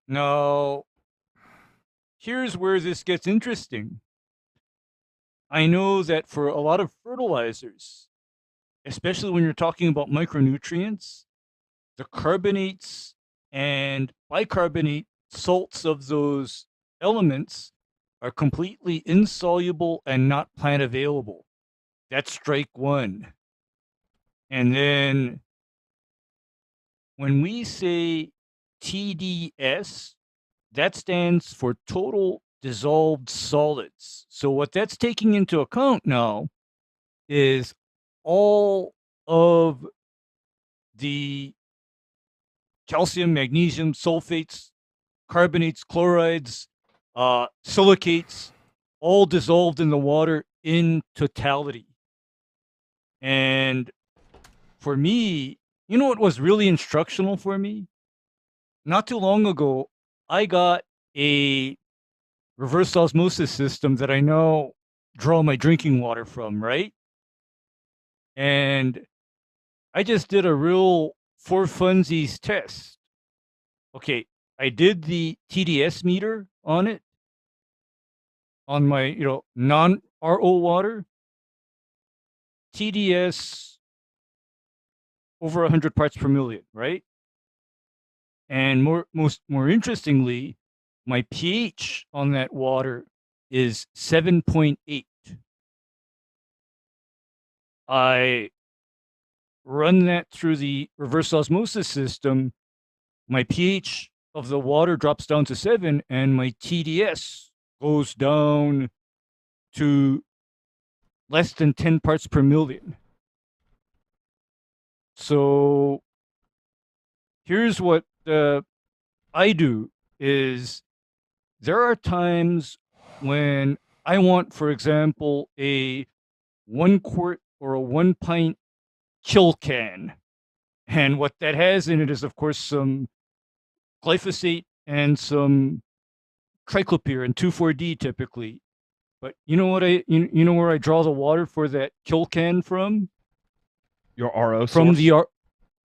Now, here's where this gets interesting. I know that for a lot of fertilizers, especially when you're talking about micronutrients, the carbonates and bicarbonate salts of those elements are completely insoluble and not plant available. That's strike one. And then when we say TDS, that stands for total dissolved solids. So what that's taking into account now is all of the calcium, magnesium, sulfates, carbonates, chlorides, silicates, all dissolved in the water in totality. And for me, you know what was really instructional for me? Not too long ago, I got a reverse osmosis system that I now draw my drinking water from, right? And I just did a real for funsies test. Okay, I did the TDS meter on it, on my, non-RO water. TDS over 100 parts per million, right? And more interestingly, my pH on that water is 7.8. I run that through the reverse osmosis system. My pH of the water drops down to 7, and my TDS goes down to less than 10 parts per million. So here's what I do is there are times when I want, for example, a 1 quart or a 1 pint kill can. And what that has in it is, of course, some glyphosate and some triclopyr and 2,4-D typically. But you know what you know where I draw the water for that kill can from?
Your RO
From
source?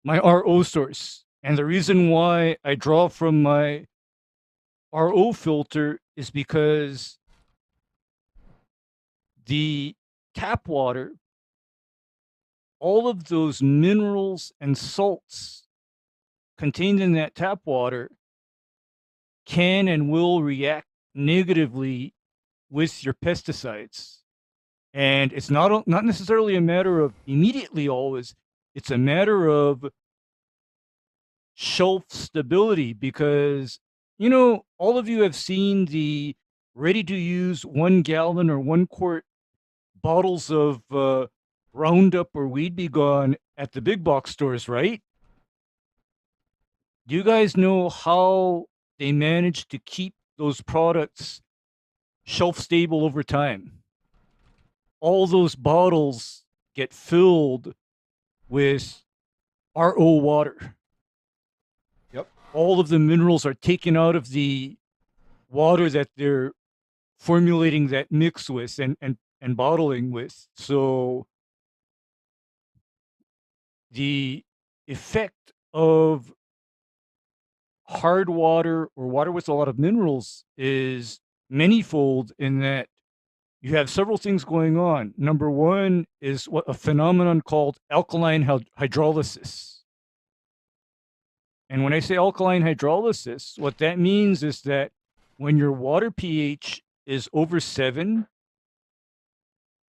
my RO source. And the reason why I draw from my RO filter is because the tap water, all of those minerals and salts contained in that tap water can and will react negatively with your pesticides. And it's not necessarily a matter of immediately always, it's a matter of shelf stability, because all of you have seen the ready to use 1 gallon or 1 quart bottles of Roundup or Weed Be Gone at the big box stores, right? Do you guys know how they manage to keep those products shelf stable over time? All those bottles get filled with RO water.
Yep.
All of the minerals are taken out of the water that they're formulating that mix with and bottling with. So the effect of hard water or water with a lot of minerals is manyfold in that you have several things going on. Number one is what a phenomenon called alkaline hydrolysis. And when I say alkaline hydrolysis, what that means is that when your water pH is over 7,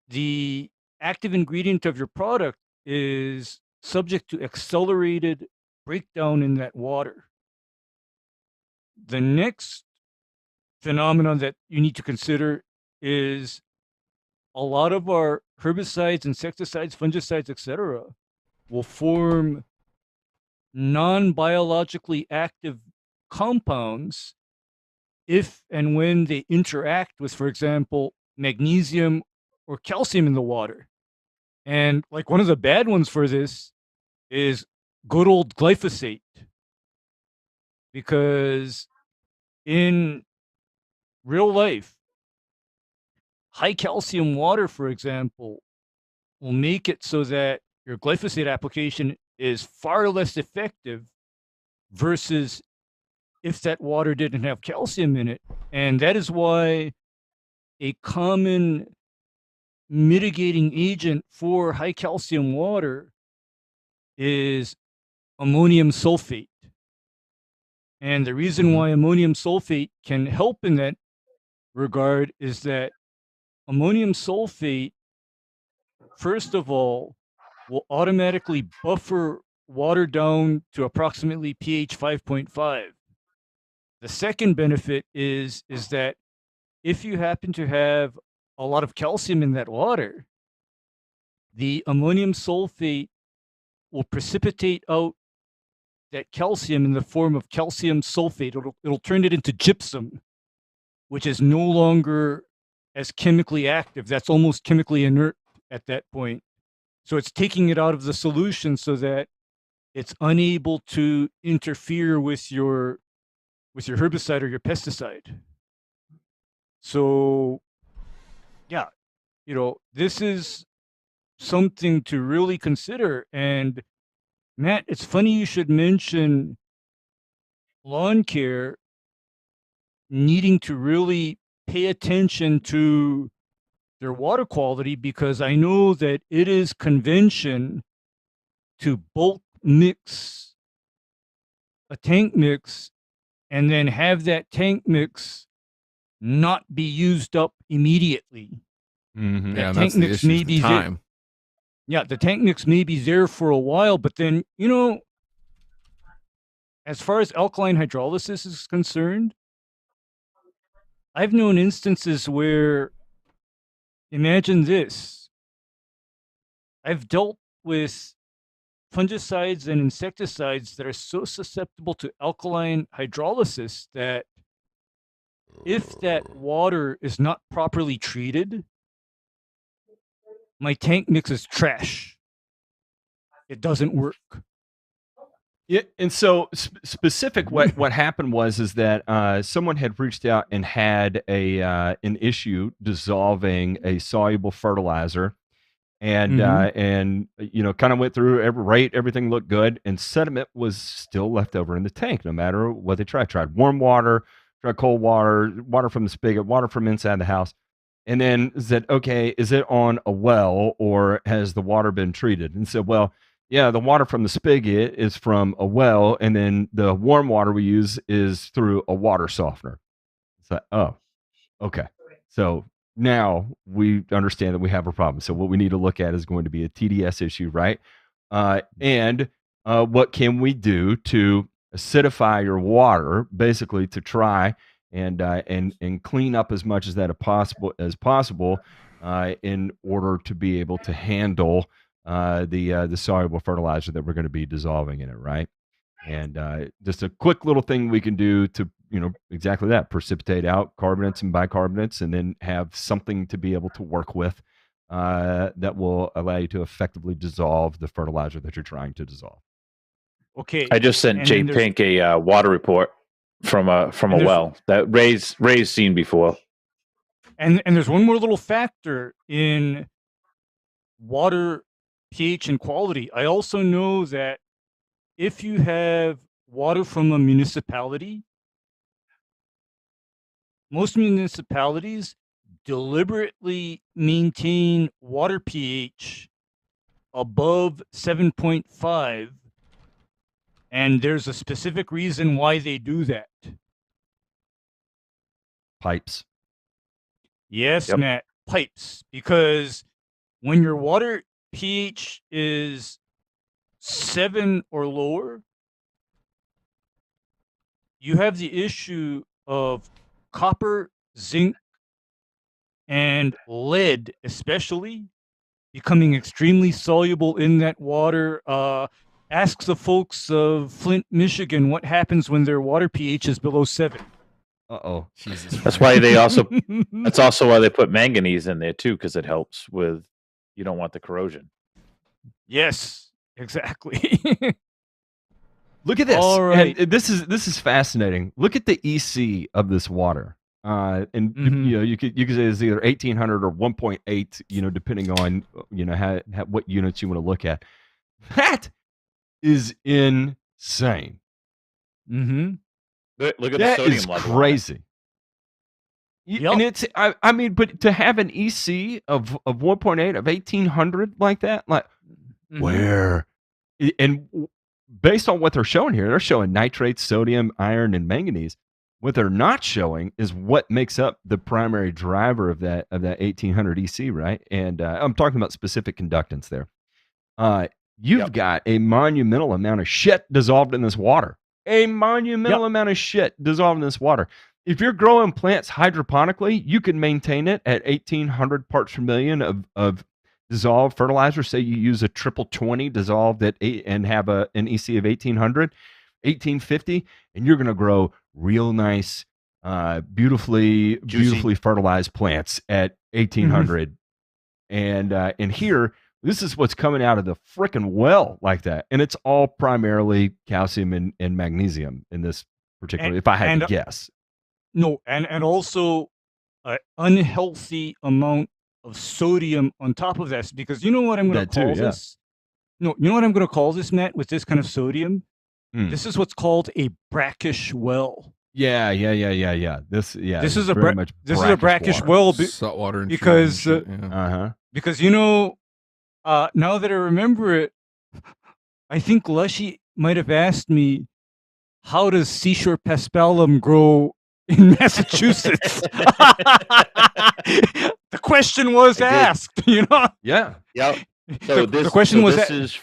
the active ingredient of your product is subject to accelerated breakdown in that water. The next phenomenon that you need to consider is a lot of our herbicides, insecticides, fungicides, etc., will form non-biologically active compounds if and when they interact with, for example, magnesium or calcium in the water. And like one of the bad ones for this is good old glyphosate, because in real life, high calcium water, for example, will make it so that your glyphosate application is far less effective versus if that water didn't have calcium in it. And that is why a common mitigating agent for high calcium water is ammonium sulfate. And the reason why ammonium sulfate can help in that regard is that ammonium sulfate, first of all, will automatically buffer water down to approximately pH 5.5. The second benefit is that if you happen to have a lot of calcium in that water, the ammonium sulfate will precipitate out that calcium in the form of calcium sulfate. It'll turn it into gypsum, which is no longer as chemically active. That's almost chemically inert at that point. So it's taking it out of the solution so that it's unable to interfere with your herbicide or your pesticide. So yeah, this is something to really consider. And Matt, it's funny you should mention lawn care needing to really pay attention to their water quality, because I know that it is convention to bulk mix a tank mix and then have that tank mix not be used up immediately.
Mm-hmm.
Yeah, and that's the issue, is the time.
Yeah, the tank mix may be there for a while, but then, as far as alkaline hydrolysis is concerned, I've known instances where, imagine this, I've dealt with fungicides and insecticides that are so susceptible to alkaline hydrolysis that if that water is not properly treated, my tank mix is trash. It doesn't work.
Yeah, and so specific, what happened is that someone had reached out and had an issue dissolving a soluble fertilizer, and kind of went through everything looked good, and sediment was still left over in the tank no matter what they tried. Tried warm water, tried cold water, water from the spigot, water from inside the house, and then said, okay, is it on a well or has the water been treated? And said, well, yeah, the water from the spigot is from a well, and then the warm water we use is through a water softener. It's like, oh, okay. So now we understand that we have a problem. So what we need to look at is going to be a TDS issue, right? And what can we do to acidify your water, basically to try and clean up as much as possible in order to be able to handle the soluble fertilizer that we're going to be dissolving in it, right? And just a quick little thing we can do to, exactly that, precipitate out carbonates and bicarbonates, and then have something to be able to work with that will allow you to effectively dissolve the fertilizer that you're trying to dissolve.
Okay.
I just sent Jay Pink a water report from a well that Ray's seen before.
And there's one more little factor in water pH and quality. I also know that if you have water from a municipality, most municipalities deliberately maintain water pH above 7.5, and there's a specific reason why they do that.
Pipes.
Yes,
Yep.
Matt, pipes. Because when your water pH is 7 or lower, you have the issue of copper, zinc, and lead, especially, becoming extremely soluble in that water. Ask the folks of Flint, Michigan, what happens when their water pH is below 7.
Uh-oh.
Jesus.
That's why they also. That's also why they put manganese in there too, because it helps with. You don't want the corrosion.
Yes, exactly.
Look at this.
All right.
And this is fascinating. Look at the EC of this water. And you could say it's either 1800 or 1.8, depending on how what units you want to look at. That is insane.
Mm-hmm.
Look at
That
the sodium
is
level.
crazy.
Yep.
And it's I mean, but to have an EC of 1.8 of 1800 like that, like where and based on what they're showing here, they're showing nitrates, sodium, iron, and manganese. What they're not showing is what makes up the primary driver of that 1800 EC, right? And I'm talking about specific conductance there. You've got a monumental amount of shit dissolved in this water. A monumental amount of shit dissolved in this water. If you're growing plants hydroponically, you can maintain it at 1800 parts per million of dissolved fertilizer. Say you use a triple 20 dissolved at 8 and have an EC of 1800, 1850, and you're going to grow real nice, beautifully fertilized plants at 1800. And here, this is what's coming out of the frickin' well like that. And it's all primarily calcium and magnesium in this particular, if I had to guess.
No, and also an unhealthy amount of sodium on top of this, because you know what I'm going to call this? No, you know what I'm going to call this, Matt, with this kind of sodium? This is what's called a brackish well.
Yeah. This is
a brackish well
saltwater
because because now that I remember it, I think Lushy might have asked me, how does seashore paspalum grow in Massachusetts? The question was asked,
Yeah.
Yep. So the question was this is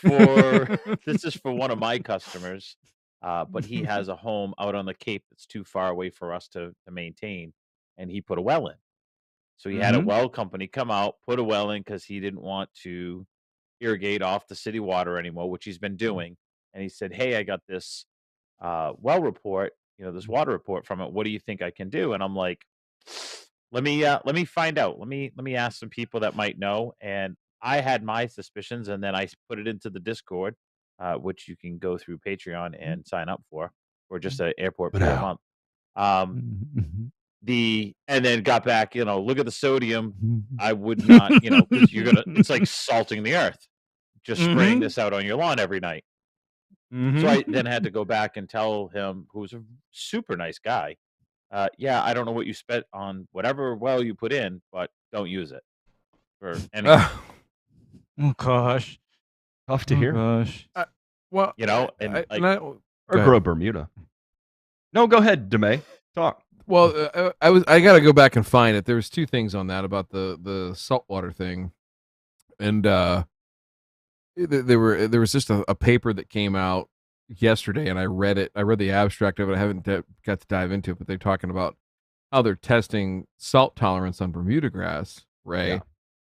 for one of my customers, but he has a home out on the Cape that's too far away for us to maintain, and he put a well in. So he had a well company come out, put a well in because he didn't want to irrigate off the city water anymore, which he's been doing. And he said, "Hey, I got this well report, this water report from it. What do you think I can do?" And I'm like, let me find out. Let me ask some people that might know. And I had my suspicions, and then I put it into the Discord, which you can go through Patreon and sign up for just an airport fee a month. And then got back, look at the sodium. I would not, because it's like salting the earth, just spraying this out on your lawn every night. So I then had to go back and tell him, who's a super nice guy, I don't know what you spent on whatever well you put in, but don't use it for anything.
Oh gosh,
tough to hear.
Gosh,
well,
or grow Bermuda. No, go ahead, DeMay. Talk.
Well, I got to go back and find it. There was two things on that about the saltwater thing, and there was just a paper that came out yesterday, and I read it. I read the abstract of it. I haven't got to dive into it, but they're talking about how they're testing salt tolerance on Bermuda grass, Ray,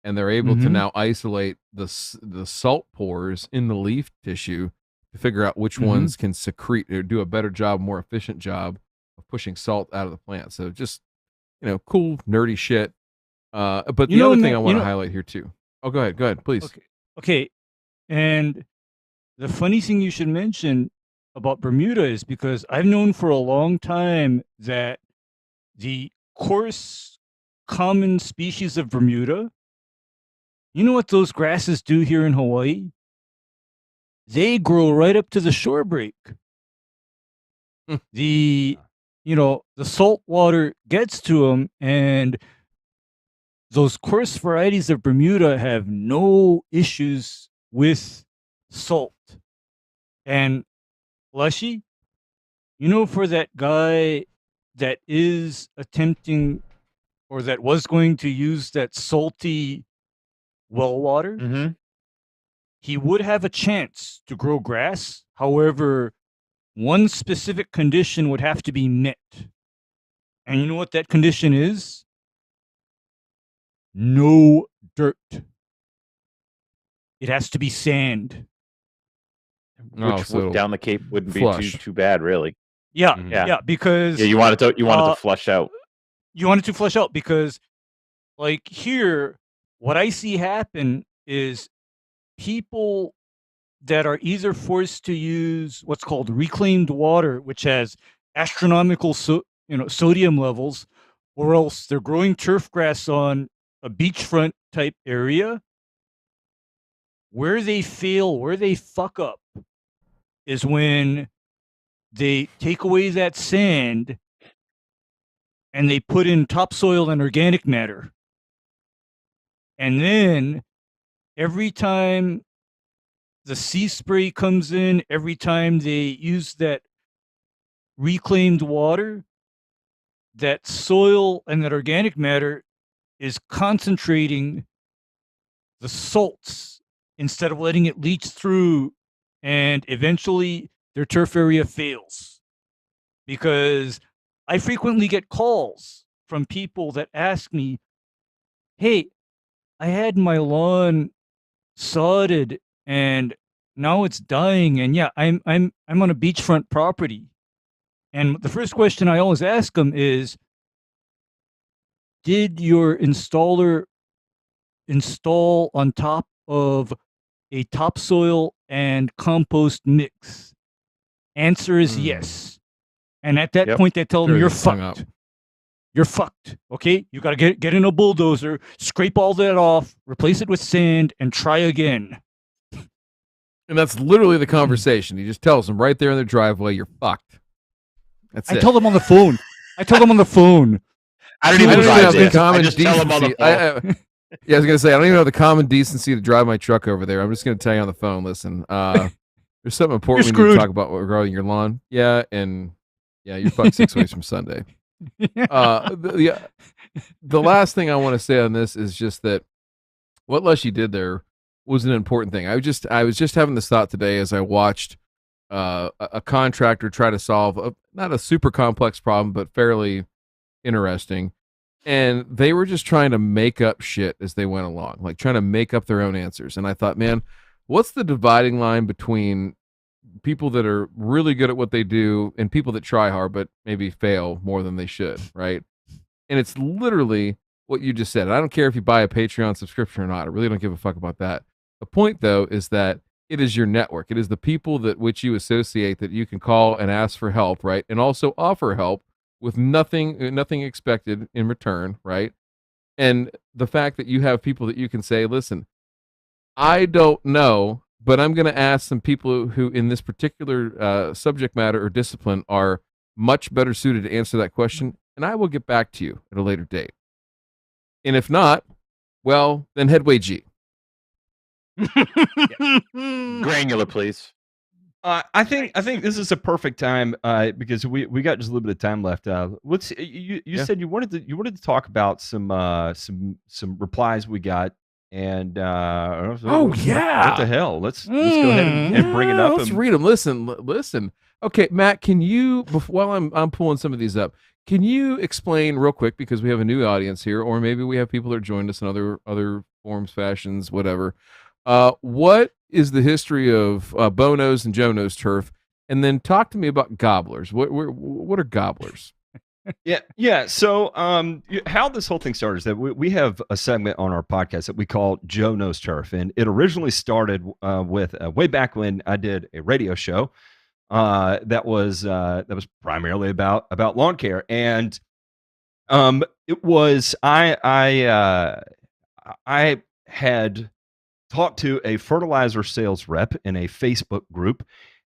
and they're able to now isolate the salt pores in the leaf tissue to figure out which ones can secrete or do a better job, more efficient job of pushing salt out of the plant. So just cool nerdy shit. But the other thing I want to highlight here too. Oh, go ahead, please.
Okay. And the funny thing you should mention about Bermuda is because I've known for a long time that the coarse common species of Bermuda, you know what those grasses do here in Hawaii? They grow right up to the shore break. the the salt water gets to them, and those coarse varieties of Bermuda have no issues with salt. And Lushy, for that guy that is attempting or that was going to use that salty well water,
Mm-hmm.
he would have a chance to grow grass. However, one specific condition would have to be met. And you know what that condition is? No dirt. It has to be sand.
Oh,
Which
so
down the Cape wouldn't be
flush.
too bad, really.
Yeah,
Mhm.
yeah, because
You want it to flush out.
you want it to flush out because, like here, what I see happen is people that are either forced to use what's called reclaimed water, which has astronomical sodium levels, or else they're growing turf grass on a beachfront type area. Where they fail, where they fuck up, is when they take away that sand and they put in topsoil and organic matter. And then every time the sea spray comes in, every time they use that reclaimed water, that soil and that organic matter is concentrating the salts instead of letting it leach through, and eventually their turf area fails. Because I frequently get calls from people that ask me, "Hey, I had my lawn sodded and now it's dying, and yeah, I'm on a beachfront property." And the first question I always ask them is, did your installer install on top of a topsoil and compost mix? Answer is yes. And at that point, they tell them,
Sure,
you're
gets hung up.
fucked. You're fucked. Okay? You got to get in a bulldozer, scrape all that off, replace it with sand, and try again.
And that's literally the conversation. He just tells them right there in their driveway, you're fucked. That's it.
I tell them on the phone. I tell them on the phone.
I don't
I
even
don't
drive
have the
there. I
common
just tell them on the
decency.
phone.
Yeah, I was gonna say I don't even have the common decency to drive my truck over there. I'm just gonna tell you on the phone. Listen, there's something important we need to talk about regarding your lawn. Yeah, and yeah, you're fucked 6 weeks from Sunday. The last thing I want to say on this is just that what Lushy did there was an important thing. I was just having this thought today as I watched a contractor try to solve not a super complex problem, but fairly interesting. And they were just trying to make up shit as they went along, like trying to make up their own answers. And I thought, man, what's the dividing line between people that are really good at what they do and people that try hard but maybe fail more than they should, right? And it's literally what you just said. I don't care if you buy a Patreon subscription or not. I really don't give a fuck about that. The point, though, is that it is your network. It is the people that which you associate that you can call and ask for help, right? And also offer help with nothing expected in return, right? And the fact that you have people that you can say, listen, I don't know, but I'm going to ask some people who in this particular subject matter or discipline are much better suited to answer that question, and I will get back to you at a later date. And if not, well, then headway G.
Granular, please.
I think this is a perfect time because we got just a little bit of time left. Let's you said you wanted to talk about some replies we got, and what the hell? Let's go ahead and bring it up.
Let's read them. Listen. Okay, Matt, can you while I'm pulling some of these up, can you explain real quick, because we have a new audience here, or maybe we have people that joined us in other forms, fashions, whatever. What is the history of Bono's and Jono's turf? And then talk to me about gobblers. What are gobblers?
Yeah. So, how this whole thing started is that we have a segment on our podcast that we call Joe Knows Turf, and it originally started with way back when I did a radio show that was primarily about lawn care, and it was I had talked to a fertilizer sales rep in a Facebook group,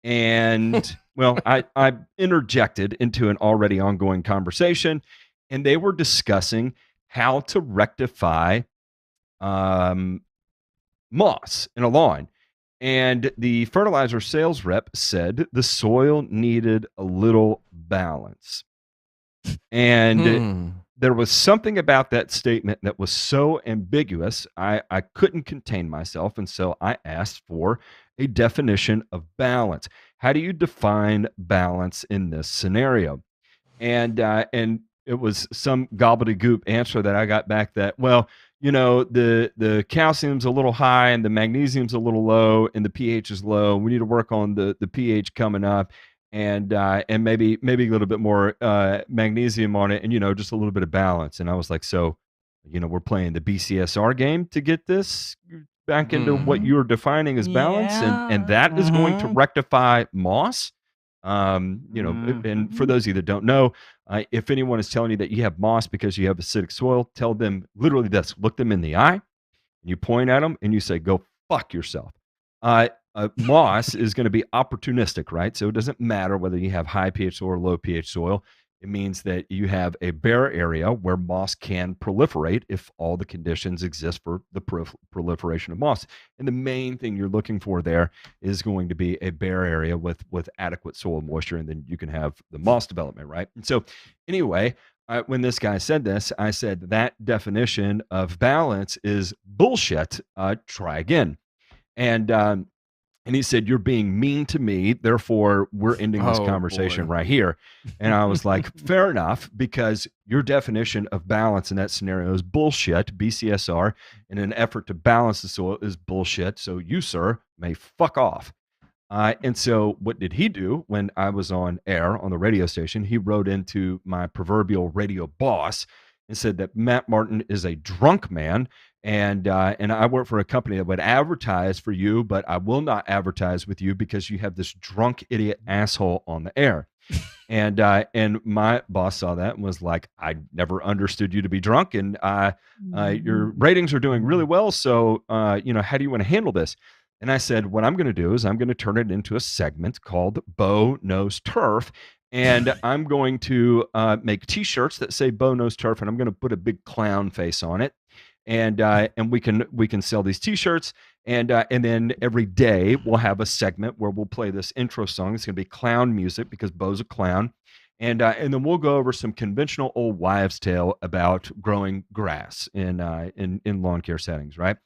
and Well, I interjected into an already ongoing conversation, and they were discussing how to rectify um, moss in a lawn. And the fertilizer sales rep said the soil needed a little balance. And there was something about that statement that was so ambiguous, I couldn't contain myself. And so I asked for a definition of balance. How do you define balance in this scenario? And it was some gobbledygook answer that I got back that, well, the calcium's a little high and the magnesium's a little low and the pH is low. We need to work on the pH coming up, and maybe a little bit more magnesium on it, and just a little bit of balance. And I was like, so we're playing the BCSR game to get this back into what you're defining as balance, and that is going to rectify moss. And for those of you that don't know, if anyone is telling you that you have moss because you have acidic soil, tell them literally this: look them in the eye, and you point at them, and you say, "Go fuck yourself." Moss is going to be opportunistic, right? So it doesn't matter whether you have high pH soil or low pH soil. It means that you have a bare area where moss can proliferate if all the conditions exist for the proliferation of moss. And the main thing you're looking for there is going to be a bare area with adequate soil moisture, and then you can have the moss development, right? And so anyway, when this guy said this, I said that definition of balance is bullshit. Try again. And he said, "You're being mean to me. Therefore, we're ending this conversation right here." And I was like, fair enough, because your definition of balance in that scenario is bullshit. BCSR, in an effort to balance the soil, is bullshit. So you, sir, may fuck off. And so what did he do when I was on air on the radio station? He wrote into my proverbial radio boss and said that Matt Martin is a drunk man. And I work for a company that would advertise for you, but I will not advertise with you because you have this drunk idiot asshole on the air. And my boss saw that and was like, "I never understood you to be drunk, and your ratings are doing really well. So how do you want to handle this?" And I said, "What I'm going to do is I'm going to turn it into a segment called Bo Knows Turf." And I'm going to make T-shirts that say "Bo Knows Turf," and I'm going to put a big clown face on it. And we can sell these T-shirts, and then every day we'll have a segment where we'll play this intro song. It's going to be clown music because Bo's a clown, and then we'll go over some conventional old wives' tale about growing grass in lawn care settings, right?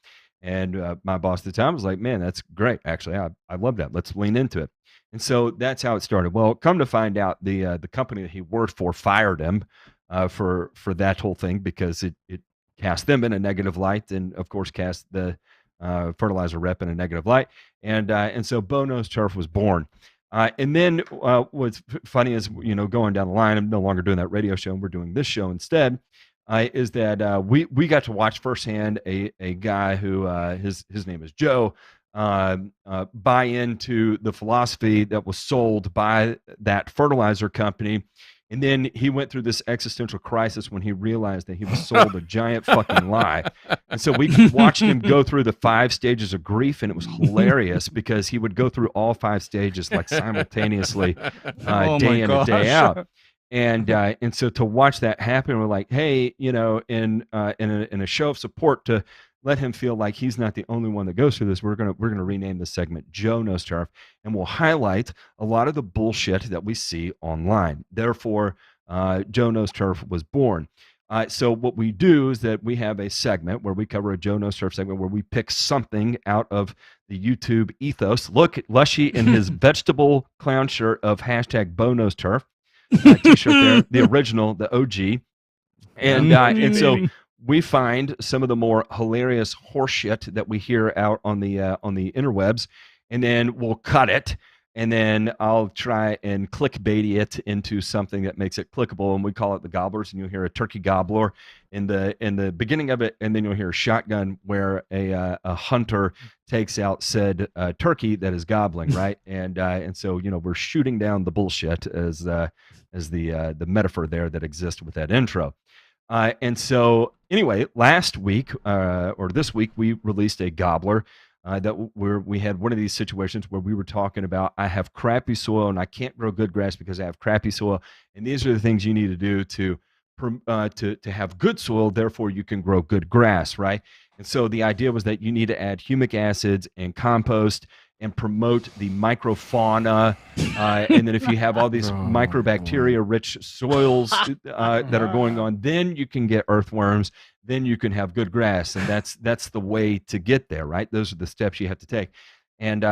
And my boss at the time was like, "Man, that's great. Actually, I love that. Let's lean into it." And so that's how it started. Well, come to find out, the company that he worked for fired him for that whole thing because it cast them in a negative light, and of course cast the fertilizer rep in a negative light. And so Bo Knows Turf was born. And then what's funny is, going down the line, I'm no longer doing that radio show, and we're doing this show instead, is that we got to watch firsthand a guy who his name is Joe, buy into the philosophy that was sold by that fertilizer company. And then he went through this existential crisis when he realized that he was sold a giant fucking lie. And so we watched him go through the 5 stages of grief, and it was hilarious because he would go through all 5 stages like simultaneously, day in and day out. And so to watch that happen, we're like, hey, in a show of support to let him feel like he's not the only one that goes through this, we're gonna rename the segment Joe Knows Turf, and we'll highlight a lot of the bullshit that we see online. Therefore, Joe Knows Turf was born. So what we do is that we have a segment where we cover a Joe Knows Turf segment where we pick something out of the YouTube ethos. Look at Lushy in his vegetable clown shirt of hashtag Bo Knows Turf. T-shirt there, the original, the OG. And so we find some of the more hilarious horseshit that we hear out on the interwebs, and then we'll cut it, and then I'll try and clickbait it into something that makes it clickable, and we call it the gobblers. And you'll hear a turkey gobbler in the beginning of it, and then you'll hear a shotgun where a hunter takes out said turkey that is gobbling, right? And so we're shooting down the bullshit as the metaphor there that exists with that intro. And so anyway, last week or this week, we released a gobbler where we had one of these situations where we were talking about, I have crappy soil and I can't grow good grass because I have crappy soil, and these are the things you need to do to have good soil, therefore you can grow good grass, right? And so the idea was that you need to add humic acids and compost and promote the microfauna. And then if you have all these microbacteria rich soils that are going on, then you can get earthworms, then you can have good grass. And that's the way to get there, right? Those are the steps you have to take. And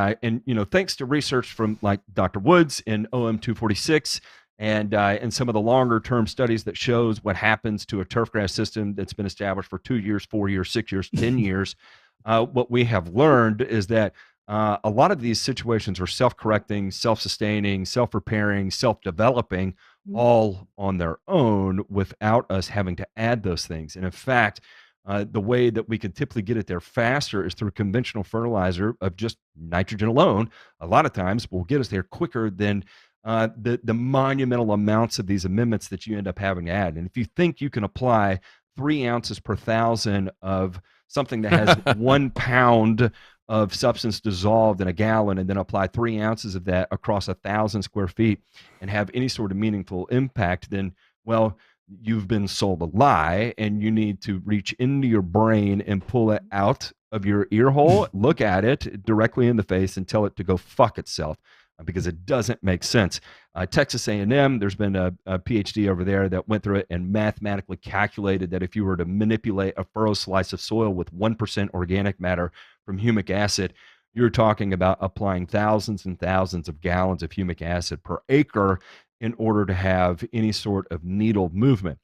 thanks to research from like Dr. Woods in OM 246 and some of the longer term studies that shows what happens to a turfgrass system that's been established for 2 years, 4 years, 6 years, 10 years, what we have learned is that a lot of these situations are self-correcting, self-sustaining, self-repairing, self-developing, all on their own without us having to add those things. And in fact, the way that we can typically get it there faster is through conventional fertilizer of just nitrogen alone. A lot of times will get us there quicker than the monumental amounts of these amendments that you end up having to add. And if you think you can apply 3 ounces per thousand of something that has 1 pound of substance dissolved in a gallon and then apply 3 ounces of that across 1,000 square feet and have any sort of meaningful impact, then, well, you've been sold a lie, and you need to reach into your brain and pull it out of your ear hole, look at it directly in the face and tell it to go fuck itself, because it doesn't make sense. Texas A&M, there's been a PhD over there that went through it and mathematically calculated that if you were to manipulate a furrow slice of soil with 1% organic matter from humic acid, you're talking about applying thousands and thousands of gallons of humic acid per acre in order to have any sort of needle movement.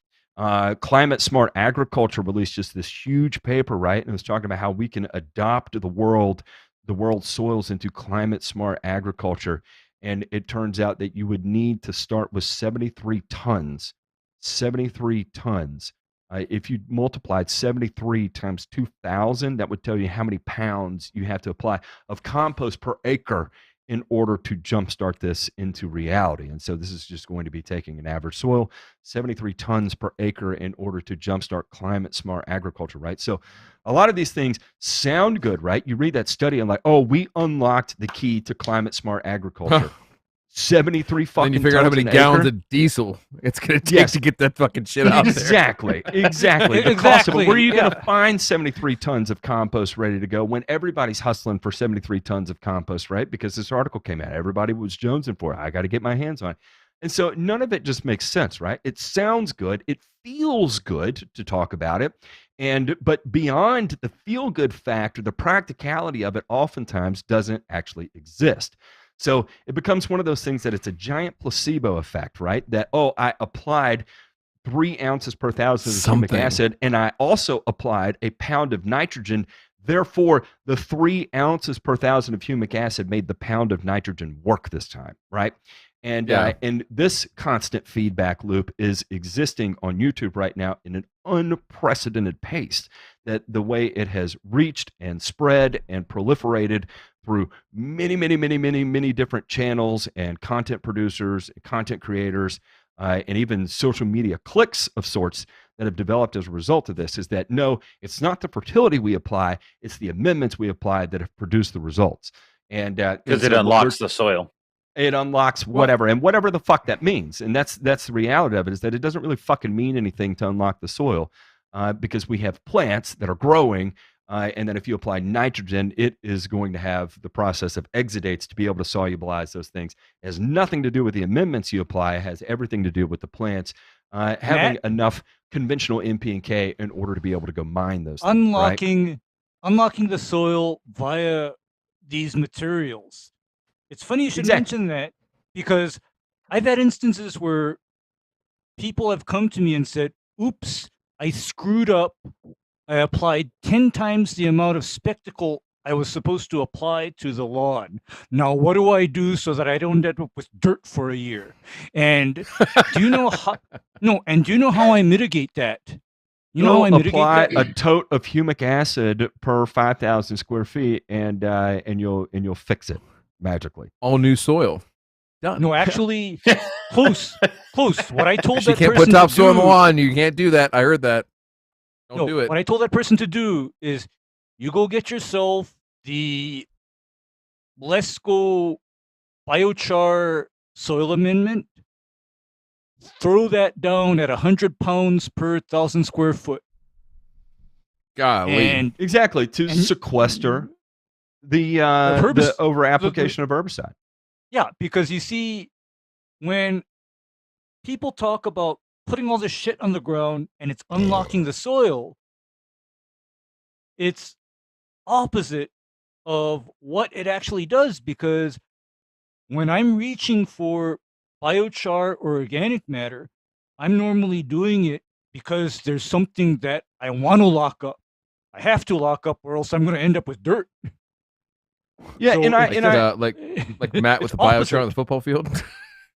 Climate Smart Agriculture released just this huge paper, right? And it was talking about how we can adopt the world's soils into climate smart agriculture. And it turns out that you would need to start with 73 tons. 73 tons. If you multiplied 73 times 2,000, that would tell you how many pounds you have to apply of compost per acre in order to jumpstart this into reality. And so this is just going to be taking an average soil, 73 tons per acre in order to jumpstart climate smart agriculture, right? So a lot of these things sound good, right? You read that study and like, oh, we unlocked the key to climate smart agriculture. 73 fucking
Then you figure out how many gallons of diesel it's going to take to get that fucking shit out there.
Exactly. The cost of it. Where are you going to find 73 tons of compost ready to go when everybody's hustling for 73 tons of compost, right? Because this article came out. Everybody was jonesing for it. I got to get my hands on it. And so none of it just makes sense, right? It sounds good. It feels good to talk about it. But beyond the feel-good factor, the practicality of it oftentimes doesn't actually exist. So it becomes one of those things that it's a giant placebo effect, right? That, oh, I applied 3 ounces per thousand of humic acid, and I also applied a pound of nitrogen. Therefore, the 3 ounces per thousand of humic acid made the pound of nitrogen work this time, right? And this constant feedback loop is existing on YouTube right now in an unprecedented pace. That the way it has reached and spread and proliferated through many different channels and content producers, content creators, and even social media cliques of sorts that have developed as a result of this, is that no, it's not the fertility we apply, it's the amendments we apply that have produced the results. And
because it unlocks the soil.
It unlocks whatever, and whatever the fuck that means. And that's the reality of it, is that it doesn't really fucking mean anything to unlock the soil, because we have plants that are growing, and then if you apply nitrogen, it is going to have the process of exudates to be able to solubilize those things. It has nothing to do with the amendments you apply. It has everything to do with the plants having enough conventional NP and K in order to be able to go mine those things, right?
Unlocking the soil via these materials. It's funny you should mention that, because I've had instances where people have come to me and said, oops, I screwed up. I applied 10 times the amount of spectacle I was supposed to apply to the lawn. Now, what do I do so that I don't end up with dirt for a year? And do you know how? No, and do you know how I mitigate that? You know how I mitigate
apply
that?
a tote of humic acid per 5,000 square feet, and you'll fix it magically.
All new soil. Done.
No, actually, close. What I told
Actually,
that
can't
person
put topsoil on
to
the
do,
lawn. You can't do that. I heard that. Don't do it.
What I told that person to do is, you go get yourself the Lesko biochar soil amendment, throw that down at 100 pounds per 1,000 square foot.
Golly.
And
Exactly, to sequester the over application of herbicide.
Yeah, because you see, when people talk about putting all this shit on the ground and it's unlocking the soil, it's opposite of what it actually does, because when I'm reaching for biochar or organic matter, I'm normally doing it because there's something that I want to lock up. I have to lock up, or else I'm going to end up with dirt.
Yeah,
So
like Matt with the biochar on the football field.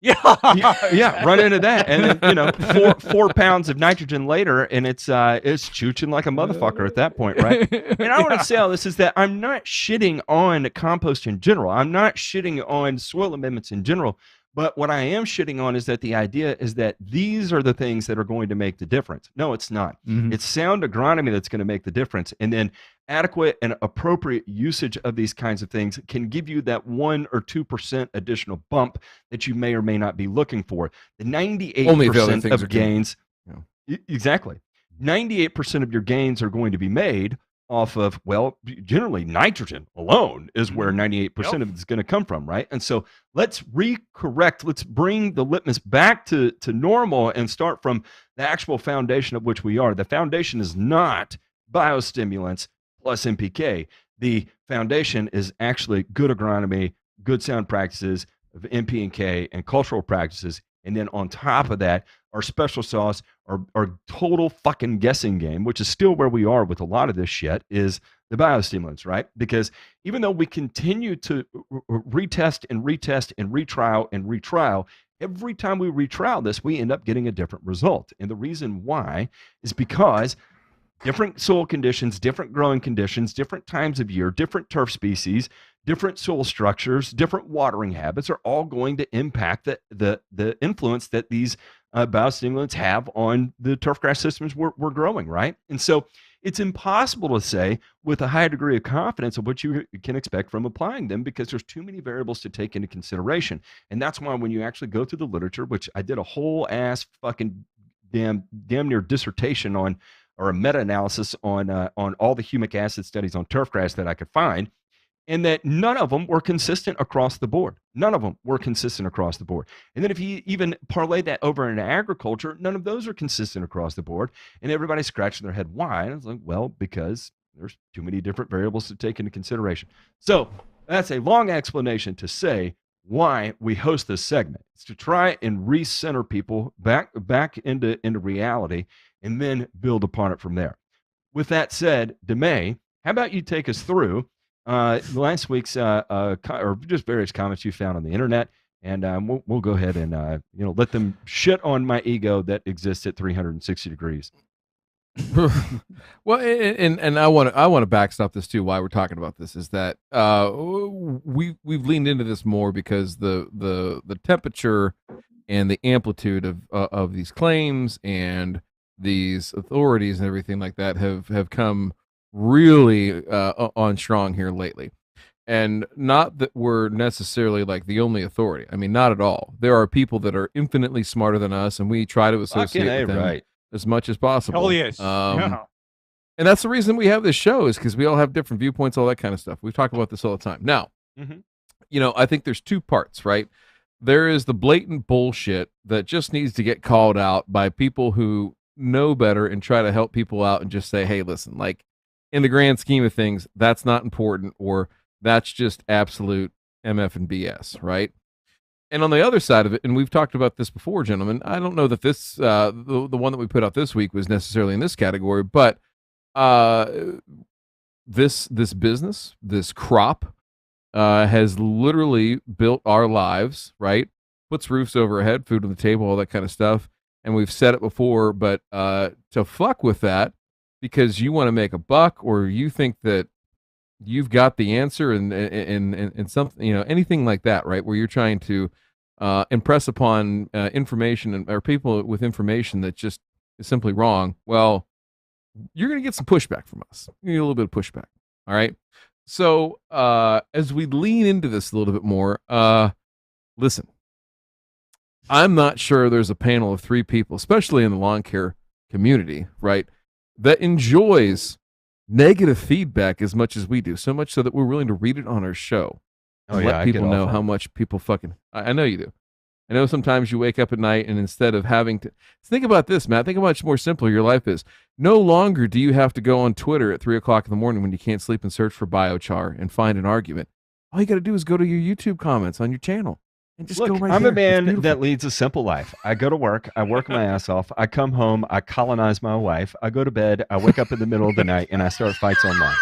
yeah, run into that, and then 4 pounds of nitrogen later, and it's chooching like a motherfucker at that point, right? And I want to say all this is that I'm not shitting on compost in general. I'm not shitting on soil amendments in general. But what I am shitting on is that the idea is that these are the things that are going to make the difference. No, it's not.
Mhm.
It's sound agronomy that's going to make the difference. And then adequate and appropriate usage of these kinds of things can give you that 1 or 2% additional bump that you may or may not be looking for. The 98% of gains, exactly. 98% of your gains are going to be made off of, well, generally nitrogen alone is where 98% of it is going to come from, right? And so let's let's bring the litmus back to normal and start from the actual foundation of which we are. The foundation is not biostimulants plus NPK. The foundation is actually good agronomy, good sound practices of NP and K, and cultural practices. And then on top of that, our special sauce, our total fucking guessing game, which is still where we are with a lot of this shit, is the biostimulants, right? Because even though we continue to retest and retest and retrial, every time we retrial this, we end up getting a different result. And the reason why is because different soil conditions, different growing conditions, different times of year, different turf species, different soil structures, different watering habits are all going to impact the influence that these biostimulants have on the turfgrass systems we're growing, right? And so it's impossible to say with a high degree of confidence of what you can expect from applying them, because there's too many variables to take into consideration. And that's why when you actually go through the literature, which I did a whole ass fucking damn near dissertation on, or a meta-analysis on all the humic acid studies on turfgrass that I could find, and that none of them were consistent across the board. None of them were consistent across the board. And then if you even parlay that over into agriculture, none of those are consistent across the board. And everybody's scratching their head. Why? And it's like, well, because there's too many different variables to take into consideration. So that's a long explanation to say why we host this segment. It's to try and recenter people back into reality, and then build upon it from there. With that said, DeMay, how about you take us through last week's or just various comments you found on the internet, and we'll go ahead and let them shit on my ego that exists at 360 degrees.
Well, and I want to backstop this too. Why we're talking about this is that we've leaned into this more because the temperature and the amplitude of these claims and these authorities and everything like that have come really on strong here lately. And not that we're necessarily like the only authority. I mean, not at all. There are people that are infinitely smarter than us, and we try to associate with them as much as possible.
Hell yes. Yeah.
And that's the reason we have this show, is because we all have different viewpoints, all that kind of stuff. We talk about this all the time. Now, I think there's two parts, right? There is the blatant bullshit that just needs to get called out by people who know better and try to help people out and just say, hey, listen, like, in the grand scheme of things, that's not important, or that's just absolute MF and BS, right? And on the other side of it, and we've talked about this before, gentlemen, I don't know that this the one that we put out this week was necessarily in this category, but this business, this crop, has literally built our lives, right? Puts roofs over our head, food on the table, all that kind of stuff. And we've said it before, but to fuck with that because you want to make a buck, or you think that you've got the answer and something, anything like that, right? Where you're trying to impress upon information or people with information that just is simply wrong. Well, you're going to get some pushback from us. You get a little bit of pushback. All right. So as we lean into this a little bit more, listen, I'm not sure there's a panel of 3 people, especially in the lawn care community, right, that enjoys negative feedback as much as we do, so much so that we're willing to read it on our show and let people know how much people fucking. I know you do. I know sometimes you wake up at night and instead of having to think about this, Matt, think how much more simpler your life is. No longer do you have to go on Twitter at 3:00 in the morning when you can't sleep and search for biochar and find an argument. All you got to do is go to your YouTube comments on your channel and just go right
I'm
there.
a man that leads a simple life. I go to work, I work my ass off, I come home, I colonize my wife, I go to bed, I wake up in the middle of the night, and I start fights online.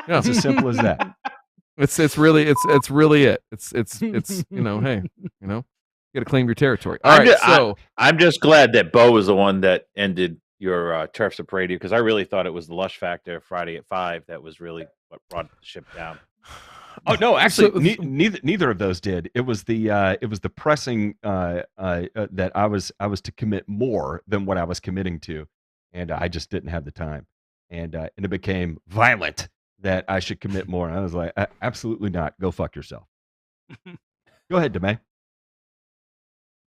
Yeah.
It's as simple as that.
It's really it. It's hey, you got to claim your territory. All right,
I'm just glad that Bo was the one that ended your Turfs Up Radio, because I really thought it was the Lush Factor Friday at 5 that was really what brought the ship down.
Oh no, actually, neither of those did. It was the pressing that I was to commit more than what I was committing to, and I just didn't have the time, and it became violent that I should commit more. And I was like, absolutely not. Go fuck yourself. Go ahead, DeMay.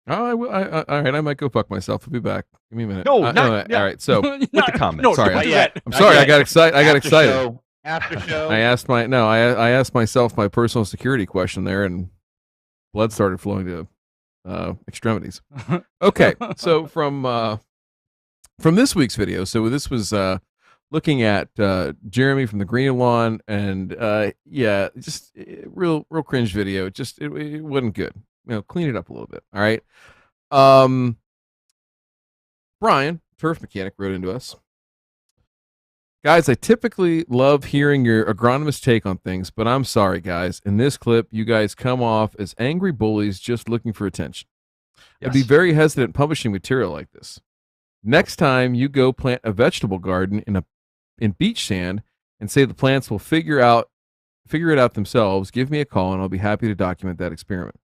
Oh, all right. I might go fuck myself. I'll be back. Give me a minute.
No,
all right. So
with the comments.
No, sorry. I'm sorry. I got excited. After show. I asked myself my personal security question there, and blood started flowing to extremities. Okay, so from this week's video, so this was looking at Jeremy from the Green Lawn, and just real cringe video. It wasn't good. Clean it up a little bit. All right. Brian, turf mechanic, wrote into us. Guys, I typically love hearing your agronomist take on things, but I'm sorry, guys. In this clip, you guys come off as angry bullies just looking for attention. Yes. I'd be very hesitant publishing material like this. Next time you go plant a vegetable garden in beach sand and say the plants will figure it out themselves, give me a call and I'll be happy to document that experiment.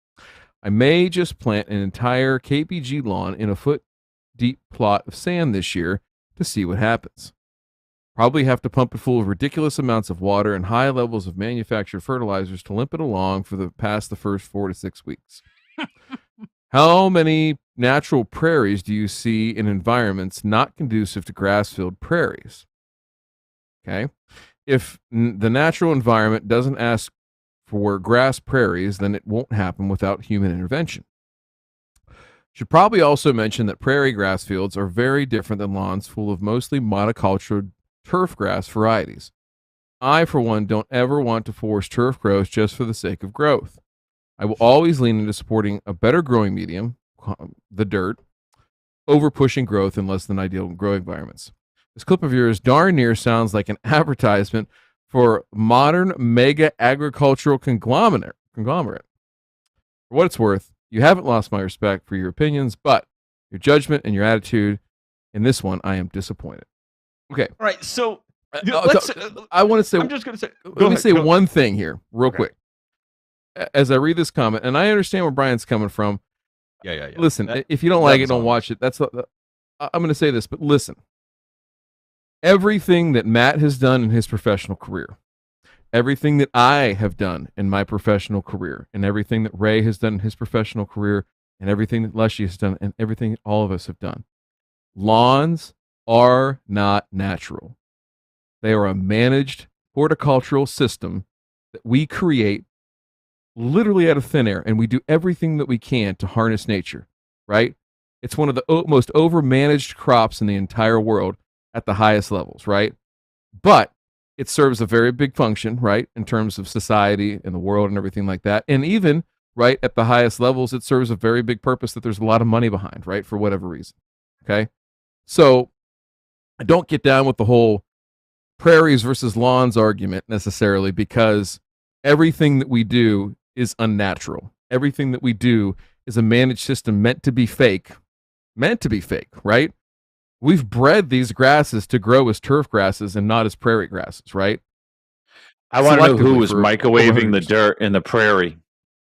I may just plant an entire KBG lawn in a foot-deep plot of sand this year to see what happens. Probably have to pump it full of ridiculous amounts of water and high levels of manufactured fertilizers to limp it along for the first 4 to 6 weeks. How many natural prairies do you see in environments not conducive to grass-filled prairies? Okay. If the natural environment doesn't ask for grass prairies, then it won't happen without human intervention. Should probably also mention that prairie grass fields are very different than lawns full of mostly monocultured turf grass varieties. I, for one, don't ever want to force turf growth just for the sake of growth. I will always lean into supporting a better growing medium, the dirt, over pushing growth in less than ideal growing environments. This clip of yours darn near sounds like an advertisement for modern mega agricultural conglomerate. For what it's worth, you haven't lost my respect for your opinions, but your judgment and your attitude in this one, I am disappointed. Okay.
All right. So
I want to say.
I'm just going to say.
Let me say one thing here, real quick. As I read this comment, and I understand where Brian's coming from.
Yeah.
Listen, if you don't like it, don't watch it. I'm going to say this, but listen. Everything that Matt has done in his professional career, everything that I have done in my professional career, and everything that Ray has done in his professional career, and everything that Lushy has done, and everything all of us have done, lawns are not natural. They are a managed horticultural system that we create literally out of thin air, and we do everything that we can to harness nature, right? It's one of the most overmanaged crops in the entire world at the highest levels, right? But it serves a very big function, right, in terms of society and the world and everything like that. And even, right, at the highest levels, it serves a very big purpose that there's a lot of money behind, right, for whatever reason, okay? So I don't get down with the whole prairies versus lawns argument necessarily, because everything that we do is unnatural. Everything that we do is a managed system meant to be fake, right? We've bred these grasses to grow as turf grasses and not as prairie grasses, right?
I want to know who was microwaving the dirt in the prairie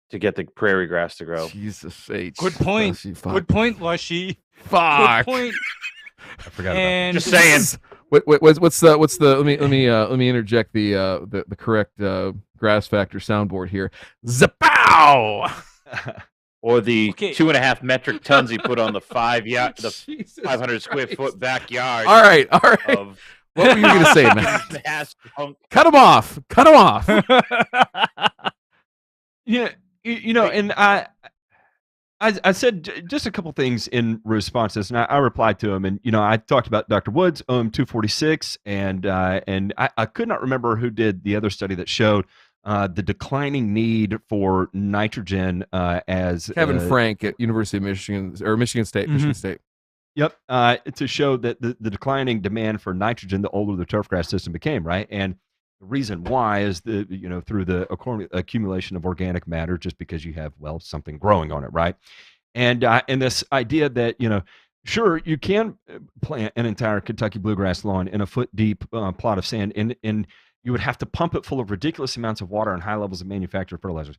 to get the prairie grass to grow.
Jesus H.
Good point. Good point, Lushy.
Fuck.
Good point.
I forgot about that.
Just saying.
What's the let me interject the correct grass factor soundboard here. Zapow!
Or the
Okay.
2.5 metric tons he put on the
Jesus
500 square
Christ.
foot backyard.
All right.
Of
What were you going to say, Matt?
mass junk.
Cut him off.
Yeah, and I said just a couple things in response to this, and I replied to him, and I talked about Dr. Wood's 246, and I could not remember who did the other study that showed the declining need for nitrogen as
Kevin Frank at University of Michigan or Michigan State. Michigan State.
Yep, to show that the declining demand for nitrogen the older the turfgrass system became, right? And the reason why is through the accumulation of organic matter, just because you have something growing on it, right? And this idea that sure you can plant an entire Kentucky bluegrass lawn in a foot deep plot of sand, and you would have to pump it full of ridiculous amounts of water and high levels of manufactured fertilizers.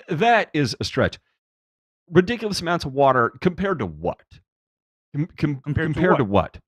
That is a stretch. Ridiculous amounts of water compared to what? Compared to what?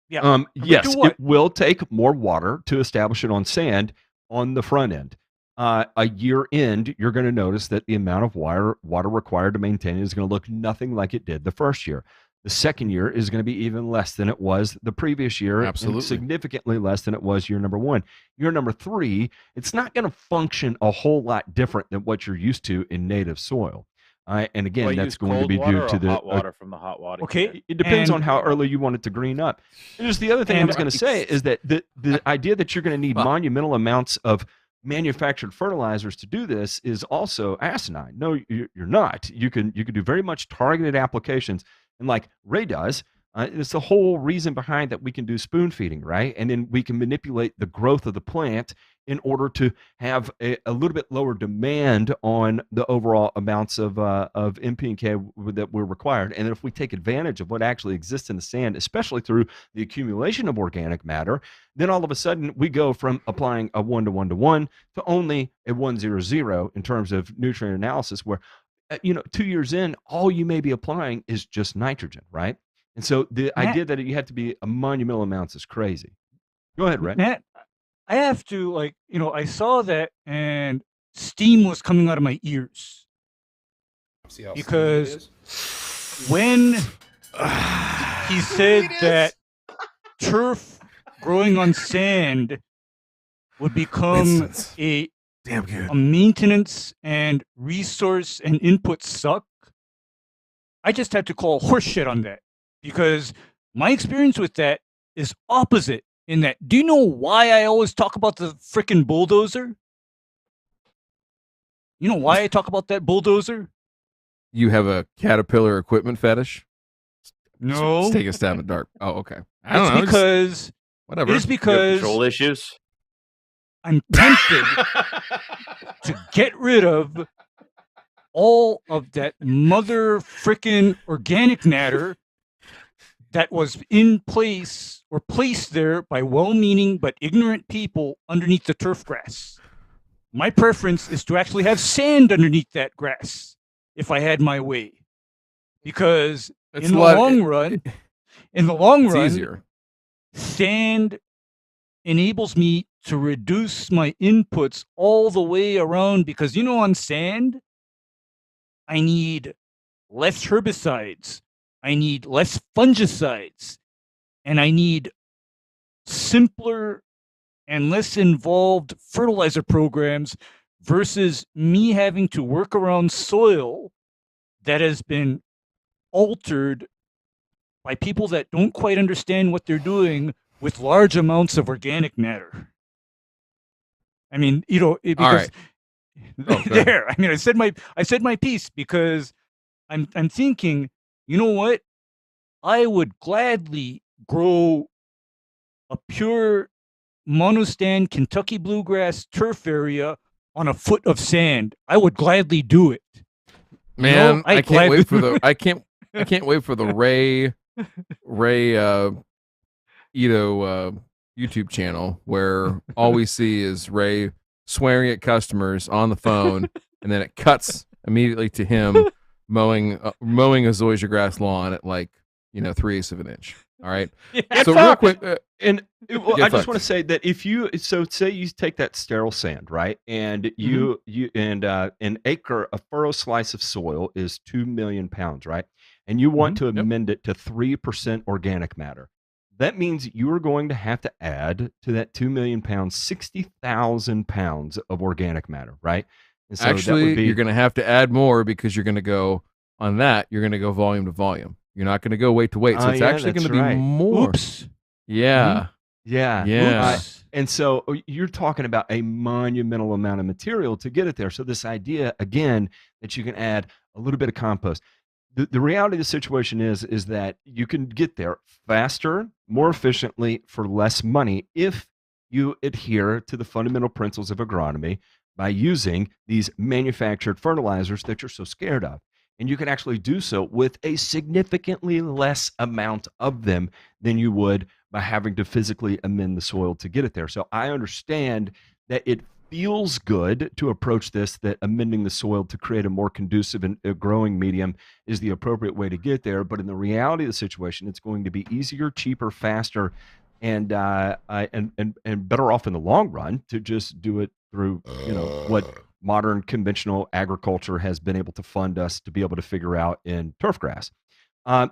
Yeah.
Yes, it will take more water to establish it on sand on the front end. A year end, you're going to notice that the amount of water required to maintain it is going to look nothing like it did the first year. The second year is going to be even less than it was the previous year.
Absolutely.
And significantly less than it was year number 1. Year number 3, it's not going to function a whole lot different than what you're used to in native soil. And again, that's going to be due to the
hot water from the hot water.
Okay.
It depends on how early you want it to green up. And just the other thing I was going to say is that the idea that you're going to need monumental amounts of manufactured fertilizers to do this is also asinine. No, you're not. You can do very much targeted applications, and like Ray does. It's the whole reason behind that we can do spoon feeding, right? And then we can manipulate the growth of the plant in order to have a little bit lower demand on the overall amounts of NP and K that we're required. And if we take advantage of what actually exists in the sand, especially through the accumulation of organic matter, then all of a sudden we go from applying a 1-to-1-to-1 to only a 1-0-0 in terms of nutrient analysis, where 2 years in, all you may be applying is just nitrogen, right? And so the idea that you have to be a monumental amounts is crazy. Go ahead, Ray.
Matt, I have to I saw that and steam was coming out of my ears. Because when he said that turf growing on sand would become a maintenance and resource and input suck, I just had to call horseshit on that. Because my experience with that is opposite in that. Do you know why I always talk about the frickin' bulldozer? You know why I talk about that bulldozer?
You have a Caterpillar equipment fetish?
No.
Let's take a stab at dark. Oh, okay.
Whatever. It is because
control issues.
I'm tempted to get rid of all of that mother frickin' organic matter that was in place or placed there by well-meaning but ignorant people underneath the turf grass. My preference is to actually have sand underneath that grass if I had my way. Because in the long run,
easier.
Sand enables me to reduce my inputs all the way around, because on sand, I need less herbicides, I need less fungicides, and I need simpler and less involved fertilizer programs versus me having to work around soil that has been altered by people that don't quite understand what they're doing with large amounts of organic matter. I mean, because there. I mean, I said my piece, because I'm thinking, you know what? I would gladly grow a pure monostand Kentucky bluegrass turf area on a foot of sand. I would gladly do it.
Man, I can't wait for the I can't wait for the Ray Ito YouTube channel, where all we see is Ray swearing at customers on the phone, and then it cuts immediately to him mowing a zoysia grass lawn at 3/8 of an inch. All right.
Yeah.
So real quick,
And well,
Get
I just
fucked.
want to say that if you say you take that sterile sand, right, and an acre, a furrow slice of soil is 2 million pounds, right, and you want to
Yep.
amend it to 3% organic matter. That means you are going to have to add to that 2 million pounds 60,000 pounds of organic matter, right? And so that would
actually,
be
you're going to have to add more because you're going to go on that. You're going to go volume to volume. You're not going to go weight to weight. So
Oh,
it's
yeah,
actually going
that's
to be
right.
more.
Oops.
Yeah.
yeah.
Yeah.
Oops.
And so you're talking about a monumental amount of material to get it there. So this idea, again, that you can add a little bit of compost. The reality of the situation is that you can get there faster, more efficiently, for less money if you adhere to the fundamental principles of agronomy by using these manufactured fertilizers that you're so scared of. And you can actually do so with a significantly less amount of them than you would by having to physically amend the soil to get it there. So I understand that it feels good to approach this, that amending the soil to create a more conducive and growing medium is the appropriate way to get there. But in the reality of the situation, it's going to be easier, cheaper, faster, and better off in the long run to just do it through what modern conventional agriculture has been able to fund us to be able to figure out in turf grass. And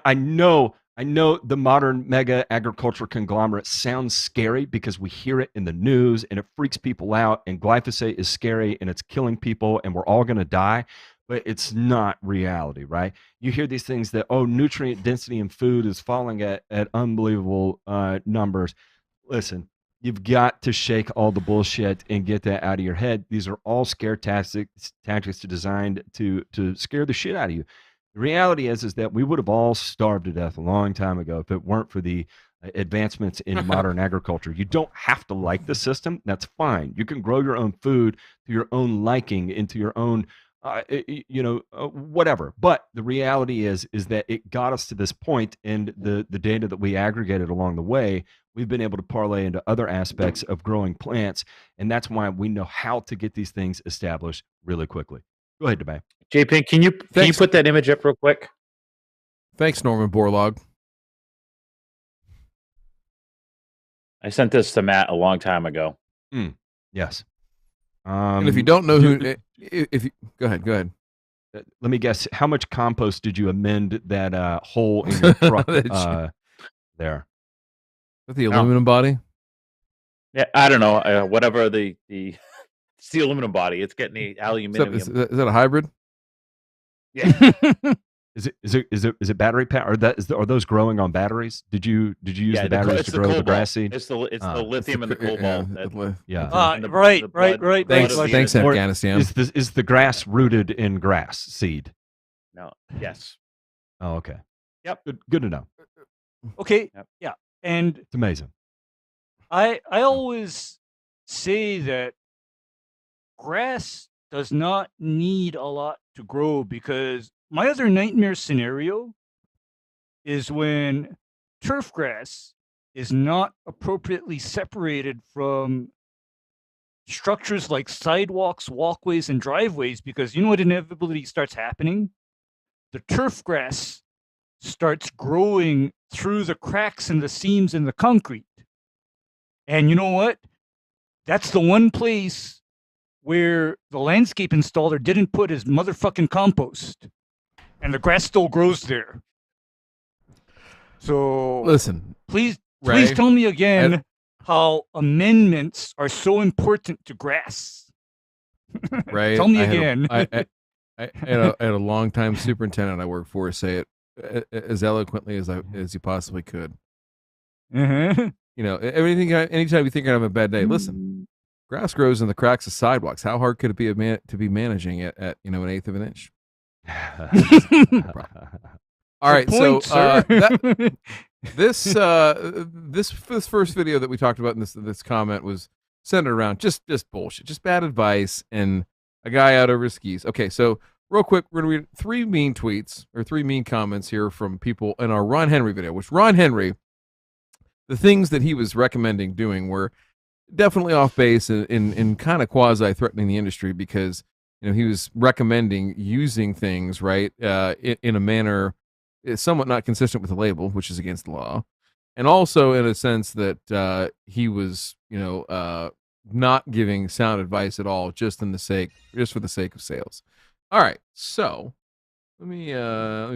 I know the modern mega agriculture conglomerate sounds scary because we hear it in the news and it freaks people out, and glyphosate is scary and it's killing people and we're all going to die. But it's not reality, right? You hear these things that, oh, nutrient density in food is falling at unbelievable numbers. Listen, you've got to shake all the bullshit and get that out of your head. These are all scare tactics designed to scare the shit out of you. The reality is that we would have all starved to death a long time ago if it weren't for the advancements in modern agriculture. You don't have to like the system. That's fine. You can grow your own food to your own liking, into your own whatever. But the reality is that it got us to this point, and the data that we aggregated along the way, we've been able to parlay into other aspects of growing plants, and that's why we know how to get these things established really quickly. Go ahead, Debay.
JP, can you put that image up real quick?
Thanks, Norman Borlaug.
I sent this to Matt a long time ago.
Yes.
And if you don't know who, if you go ahead.
Let me guess. How much compost did you amend that hole in your truck there?
With the aluminum body?
Yeah, I don't know. Whatever it's the aluminum body. It's getting the aluminum.
Is that a hybrid?
Yeah.
Is it battery power? Are those growing on batteries? Did you use the batteries to grow the grass seed?
It's the lithium and the cobalt.
Right.
Thanks, Afghanistan.
Is the grass rooted in grass seed?
No. Yes.
Oh, okay.
Yep.
Good to know.
Okay.
Yep.
Yeah. And
It's amazing.
I always say that grass does not need a lot to grow, because my other nightmare scenario is when turf grass is not appropriately separated from structures like sidewalks, walkways, and driveways, because you know what inevitably starts happening? The turf grass starts growing through the cracks and the seams in the concrete. And you know what? That's the one place where the landscape installer didn't put his motherfucking compost, and the grass still grows there. So
listen,
please
Ray,
tell me again how amendments are so important to grass.
Ray,
tell me again.
I had a longtime superintendent I worked for say it as eloquently as he possibly could.
Uh-huh.
You know, anytime you think you're having a bad day, listen. Grass grows in the cracks of sidewalks. How hard could it be to be managing it at an 1/8 of an inch? All right,
point,
so this first video that we talked about in this comment was centered around just bullshit, just bad advice, and a guy out over his skis. Okay, so real quick, we're gonna read 3 mean tweets or 3 mean comments here from people in our Ron Henry video. Which Ron Henry, the things that he was recommending doing were definitely off base and kind of quasi threatening the industry, because he was recommending using things right in a manner is somewhat not consistent with the label, which is against the law, and also in a sense that he was, not giving sound advice at all, just for the sake of sales. All right, so let me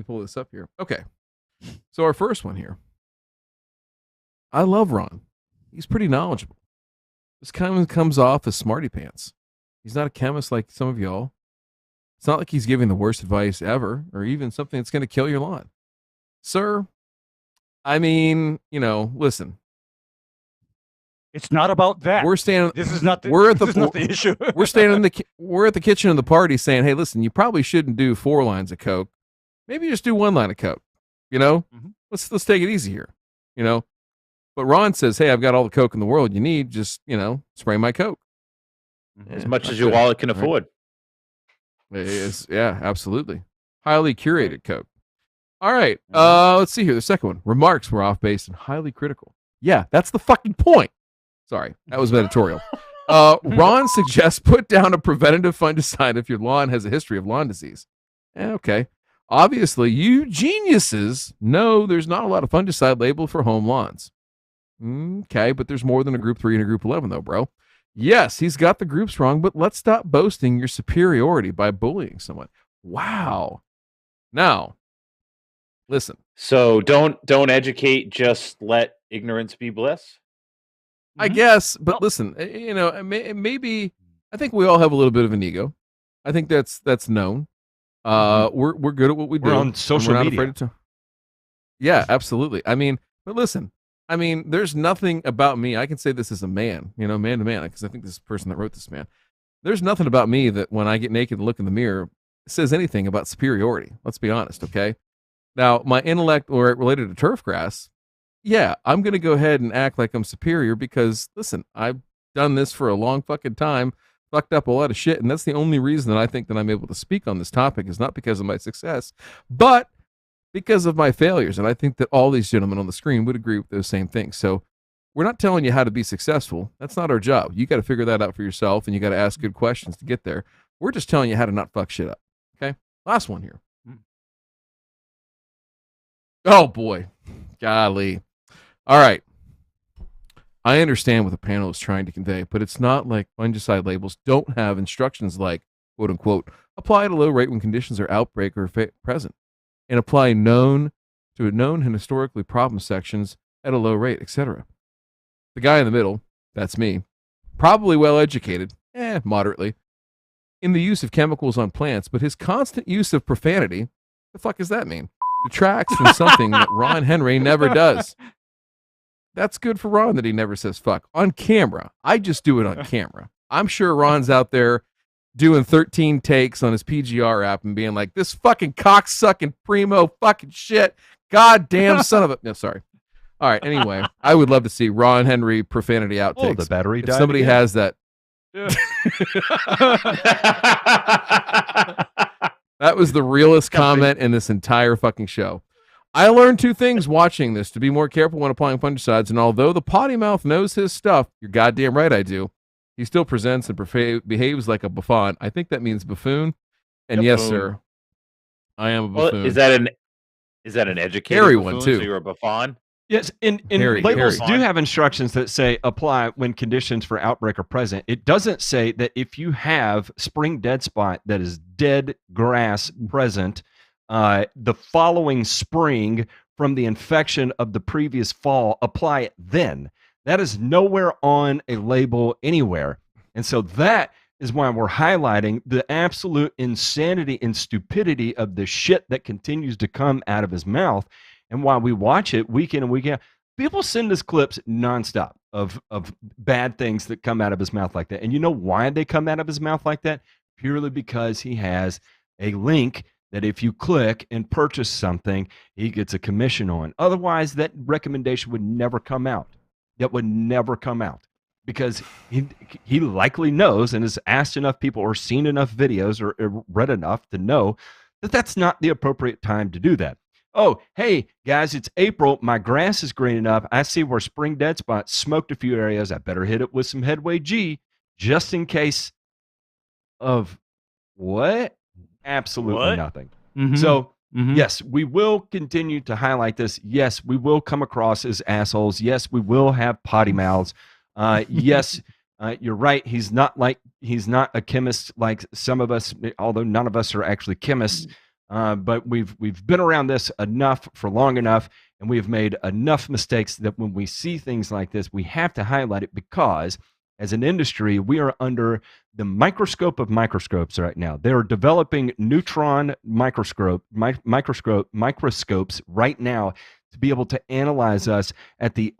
pull this up here. Okay, so our first one here. I love Ron. He's pretty knowledgeable. This kind of comes off as smarty pants. He's not a chemist like some of y'all. It's not like he's giving the worst advice ever, or even something that's going to kill your lawn. Sir, I mean, listen.
It's not about that.
We're standing.
This is not the.
We're at the.
This is not the issue.
We're standing we're at the kitchen of the party, saying, "Hey, listen, you probably shouldn't do 4 lines of Coke. Maybe just do 1 line of Coke. Let's take it easy here. But Ron says, "Hey, I've got all the Coke in the world you need. Just spray my Coke
As much as your wallet can afford."
Yeah, absolutely. Highly curated Coke. All right. Let's see here. The second one. Remarks were off base and highly critical. Yeah, that's the fucking point. Sorry, that was editorial. Ron suggests put down a preventative fungicide if your lawn has a history of lawn disease. Okay. Obviously, you geniuses know there's not a lot of fungicide labeled for home lawns. Okay, but there's more than a group 3 and a group 11, though, bro. Yes, he's got the groups wrong, but let's stop boasting your superiority by bullying someone. Wow. Now, listen.
So don't educate, just let ignorance be bliss.
I guess, but listen, maybe I think we all have a little bit of an ego. I think that's known. We're good at what we do.
We're on social
not
media.
Afraid to yeah, absolutely. I mean, but listen, there's nothing about me. I can say this as a man, man to man, because I think this is the person that wrote this, man. There's nothing about me that when I get naked and look in the mirror says anything about superiority. Let's be honest, okay? Now, my intellect or related to turf grass, yeah, I'm going to go ahead and act like I'm superior because, listen, I've done this for a long fucking time, fucked up a lot of shit, and that's the only reason that I think that I'm able to speak on this topic is not because of my success, but because of my failures. And I think that all these gentlemen on the screen would agree with those same things. So we're not telling you how to be successful. That's not our job. You got to figure that out for yourself, and you got to ask good questions to get there. We're just telling you how to not fuck shit up. Okay? Last one here. Oh, boy. Golly. All right. I understand what the panel is trying to convey, but it's not like fungicide labels don't have instructions like, quote unquote, apply at a low rate when conditions are outbreak or present, and apply known and historically problem sections at a low rate, etc. The guy in the middle, that's me, probably well educated, moderately, in the use of chemicals on plants, but his constant use of profanity, the fuck does that mean? Detracts from something that Ron Henry never does. That's good for Ron that he never says fuck. On camera. I just do it on camera. I'm sure Ron's out there doing 13 takes on his PGR app and being like, this fucking cocksucking primo fucking shit. Goddamn son of a... No, sorry. All right, anyway. I would love to see Ron Henry profanity outtakes.
Oh, the battery
if
died
somebody
again.
has that.
Yeah.
That was the realest comment in this entire fucking show. I learned 2 things watching this: to be more careful when applying fungicides, and although the potty mouth knows his stuff, you're goddamn right I do, he still presents and behaves like a buffoon. I think that means buffoon. And yes, sir, I am a buffoon.
Well, is that an educated
Hairy
buffoon,
one, too.
So you're a buffoon?
Yes, and
Harry,
labels
Harry.
do have instructions that say apply when conditions for outbreak are present. It doesn't say that if you have spring dead spot that is dead grass present the following spring from the infection of the previous fall, apply it then. That is nowhere on a label anywhere. And so that is why we're highlighting the absolute insanity and stupidity of the shit that continues to come out of his mouth. And while we watch it week in and week out, people send us clips nonstop of bad things that come out of his mouth like that. And you know why they come out of his mouth like that? Purely because he has a link that if you click and purchase something, he gets a commission on. Otherwise, that recommendation would never come out. That would never come out because he likely knows and has asked enough people or seen enough videos or read enough to know that that's not the appropriate time to do that. Oh, hey, guys, it's April. My grass is greening up. I see where spring dead spot smoked a few areas. I better hit it with some Headway G just in case of what? Absolutely
What?
nothing.
Mhm.
So
Mhm.
Yes, we will continue to highlight this. Yes, we will come across as assholes. Yes, we will have potty mouths. Yes, you're right. He's not a chemist like some of us, although none of us are actually chemists. But we've been around this enough for long enough, and we've made enough mistakes that when we see things like this, we have to highlight it because as an industry, we are under the microscope of microscopes right now. They're developing neutron microscopes right now to be able to analyze us at the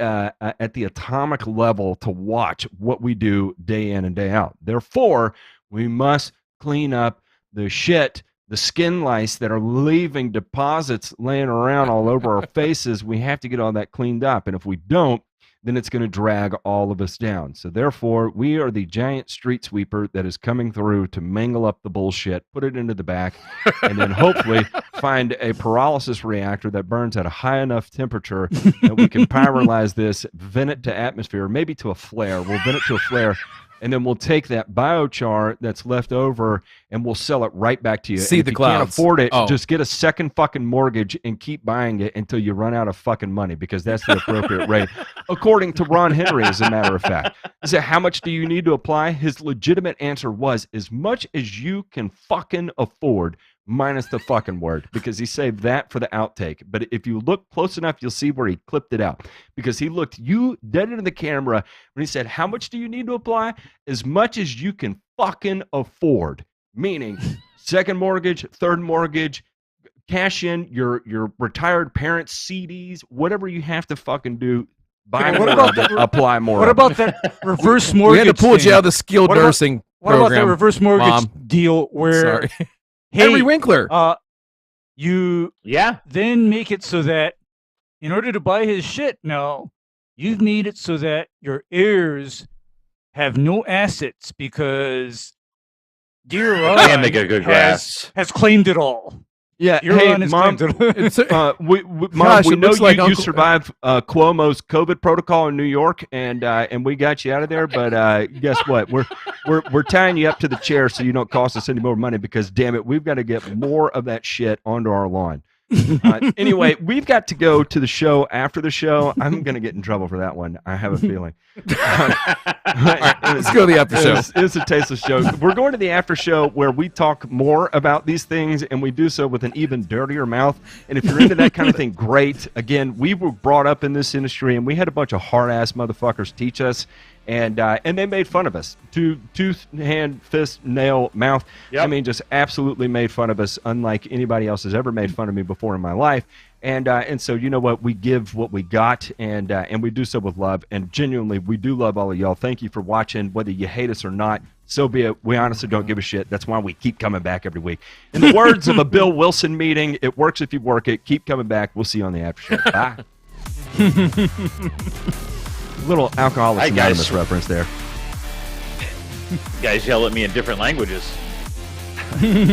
atomic level to watch what we do day in and day out. Therefore, we must clean up the shit, the skin lice that are leaving deposits laying around all over our faces. We have to get all that cleaned up, and if we don't, then it's going to drag all of us down. So therefore, we are the giant street sweeper that is coming through to mangle up the bullshit, put it into the back, and then hopefully find a pyrolysis reactor that burns at a high enough temperature that we can pyrolyze this, vent it to atmosphere, maybe to a flare. We'll vent it to a flare, and then we'll take that biochar that's left over and we'll sell it right back to you.
See
and if
the
you
clouds.
can't afford it,
Oh.
just get a second fucking mortgage and keep buying it until you run out of fucking money, because that's the appropriate rate, according to Ron Henry, as a matter of fact. He said, how much do you need to apply? His legitimate answer was, as much as you can fucking afford, minus the fucking word, because he saved that for the outtake. But if you look close enough, you'll see where he clipped it out, because he looked you dead into the camera when he said, how much do you need to apply? As much as you can fucking afford, meaning second mortgage, third mortgage, cash in your retired parents' CDs, whatever you have to fucking do. Buy
What
more
about
of it, apply more.
What
of
about that reverse mortgage?
We had to pull you
thing?
out of the skilled
What about-
nursing
What about
program.
that reverse mortgage
Mom.
deal where
Sorry.
hey,
Henry Winkler.
You
Yeah.
then make it so that in order to buy his shit now, you've made it so that your heirs have no assets because dear Ron
And they get good gas.
has claimed it all.
Yeah,
Dear
hey,
Ron has
Mom,
claimed it all.
It's
Mom,
Gosh,
we
it
know
looks like
you
Uncle-
survived Cuomo's COVID protocol in New York, and we got you out of there. But guess what? We're tying you up to the chair so you don't cost us any more money, because damn it, we've got to get more of that shit onto our lawn. Anyway, we've got to go to the show after the show. I'm going to get in trouble for that one. I have a feeling.
Let's go to the after show.
It's a tasteless show. We're going to the after show where we talk more about these things, and we do so with an even dirtier mouth. And if you're into that kind of thing, great. Again, we were brought up in this industry, and we had a bunch of hard-ass motherfuckers teach us. And they made fun of us. Tooth, hand, fist, nail, mouth.
Yep.
I mean, just absolutely made fun of us, unlike anybody else has ever made fun of me before in my life. And so, you know what? We give what we got, and we do so with love. And genuinely, we do love all of y'all. Thank you for watching. Whether you hate us or not, so be it. We honestly don't give a shit. That's why we keep coming back every week. In the words of a Bill Wilson meeting, it works if you work it. Keep coming back. We'll see you on the after show. Bye. Little Alcoholics
Hi, guys.
Anonymous reference there.
You guys yell at me in different languages.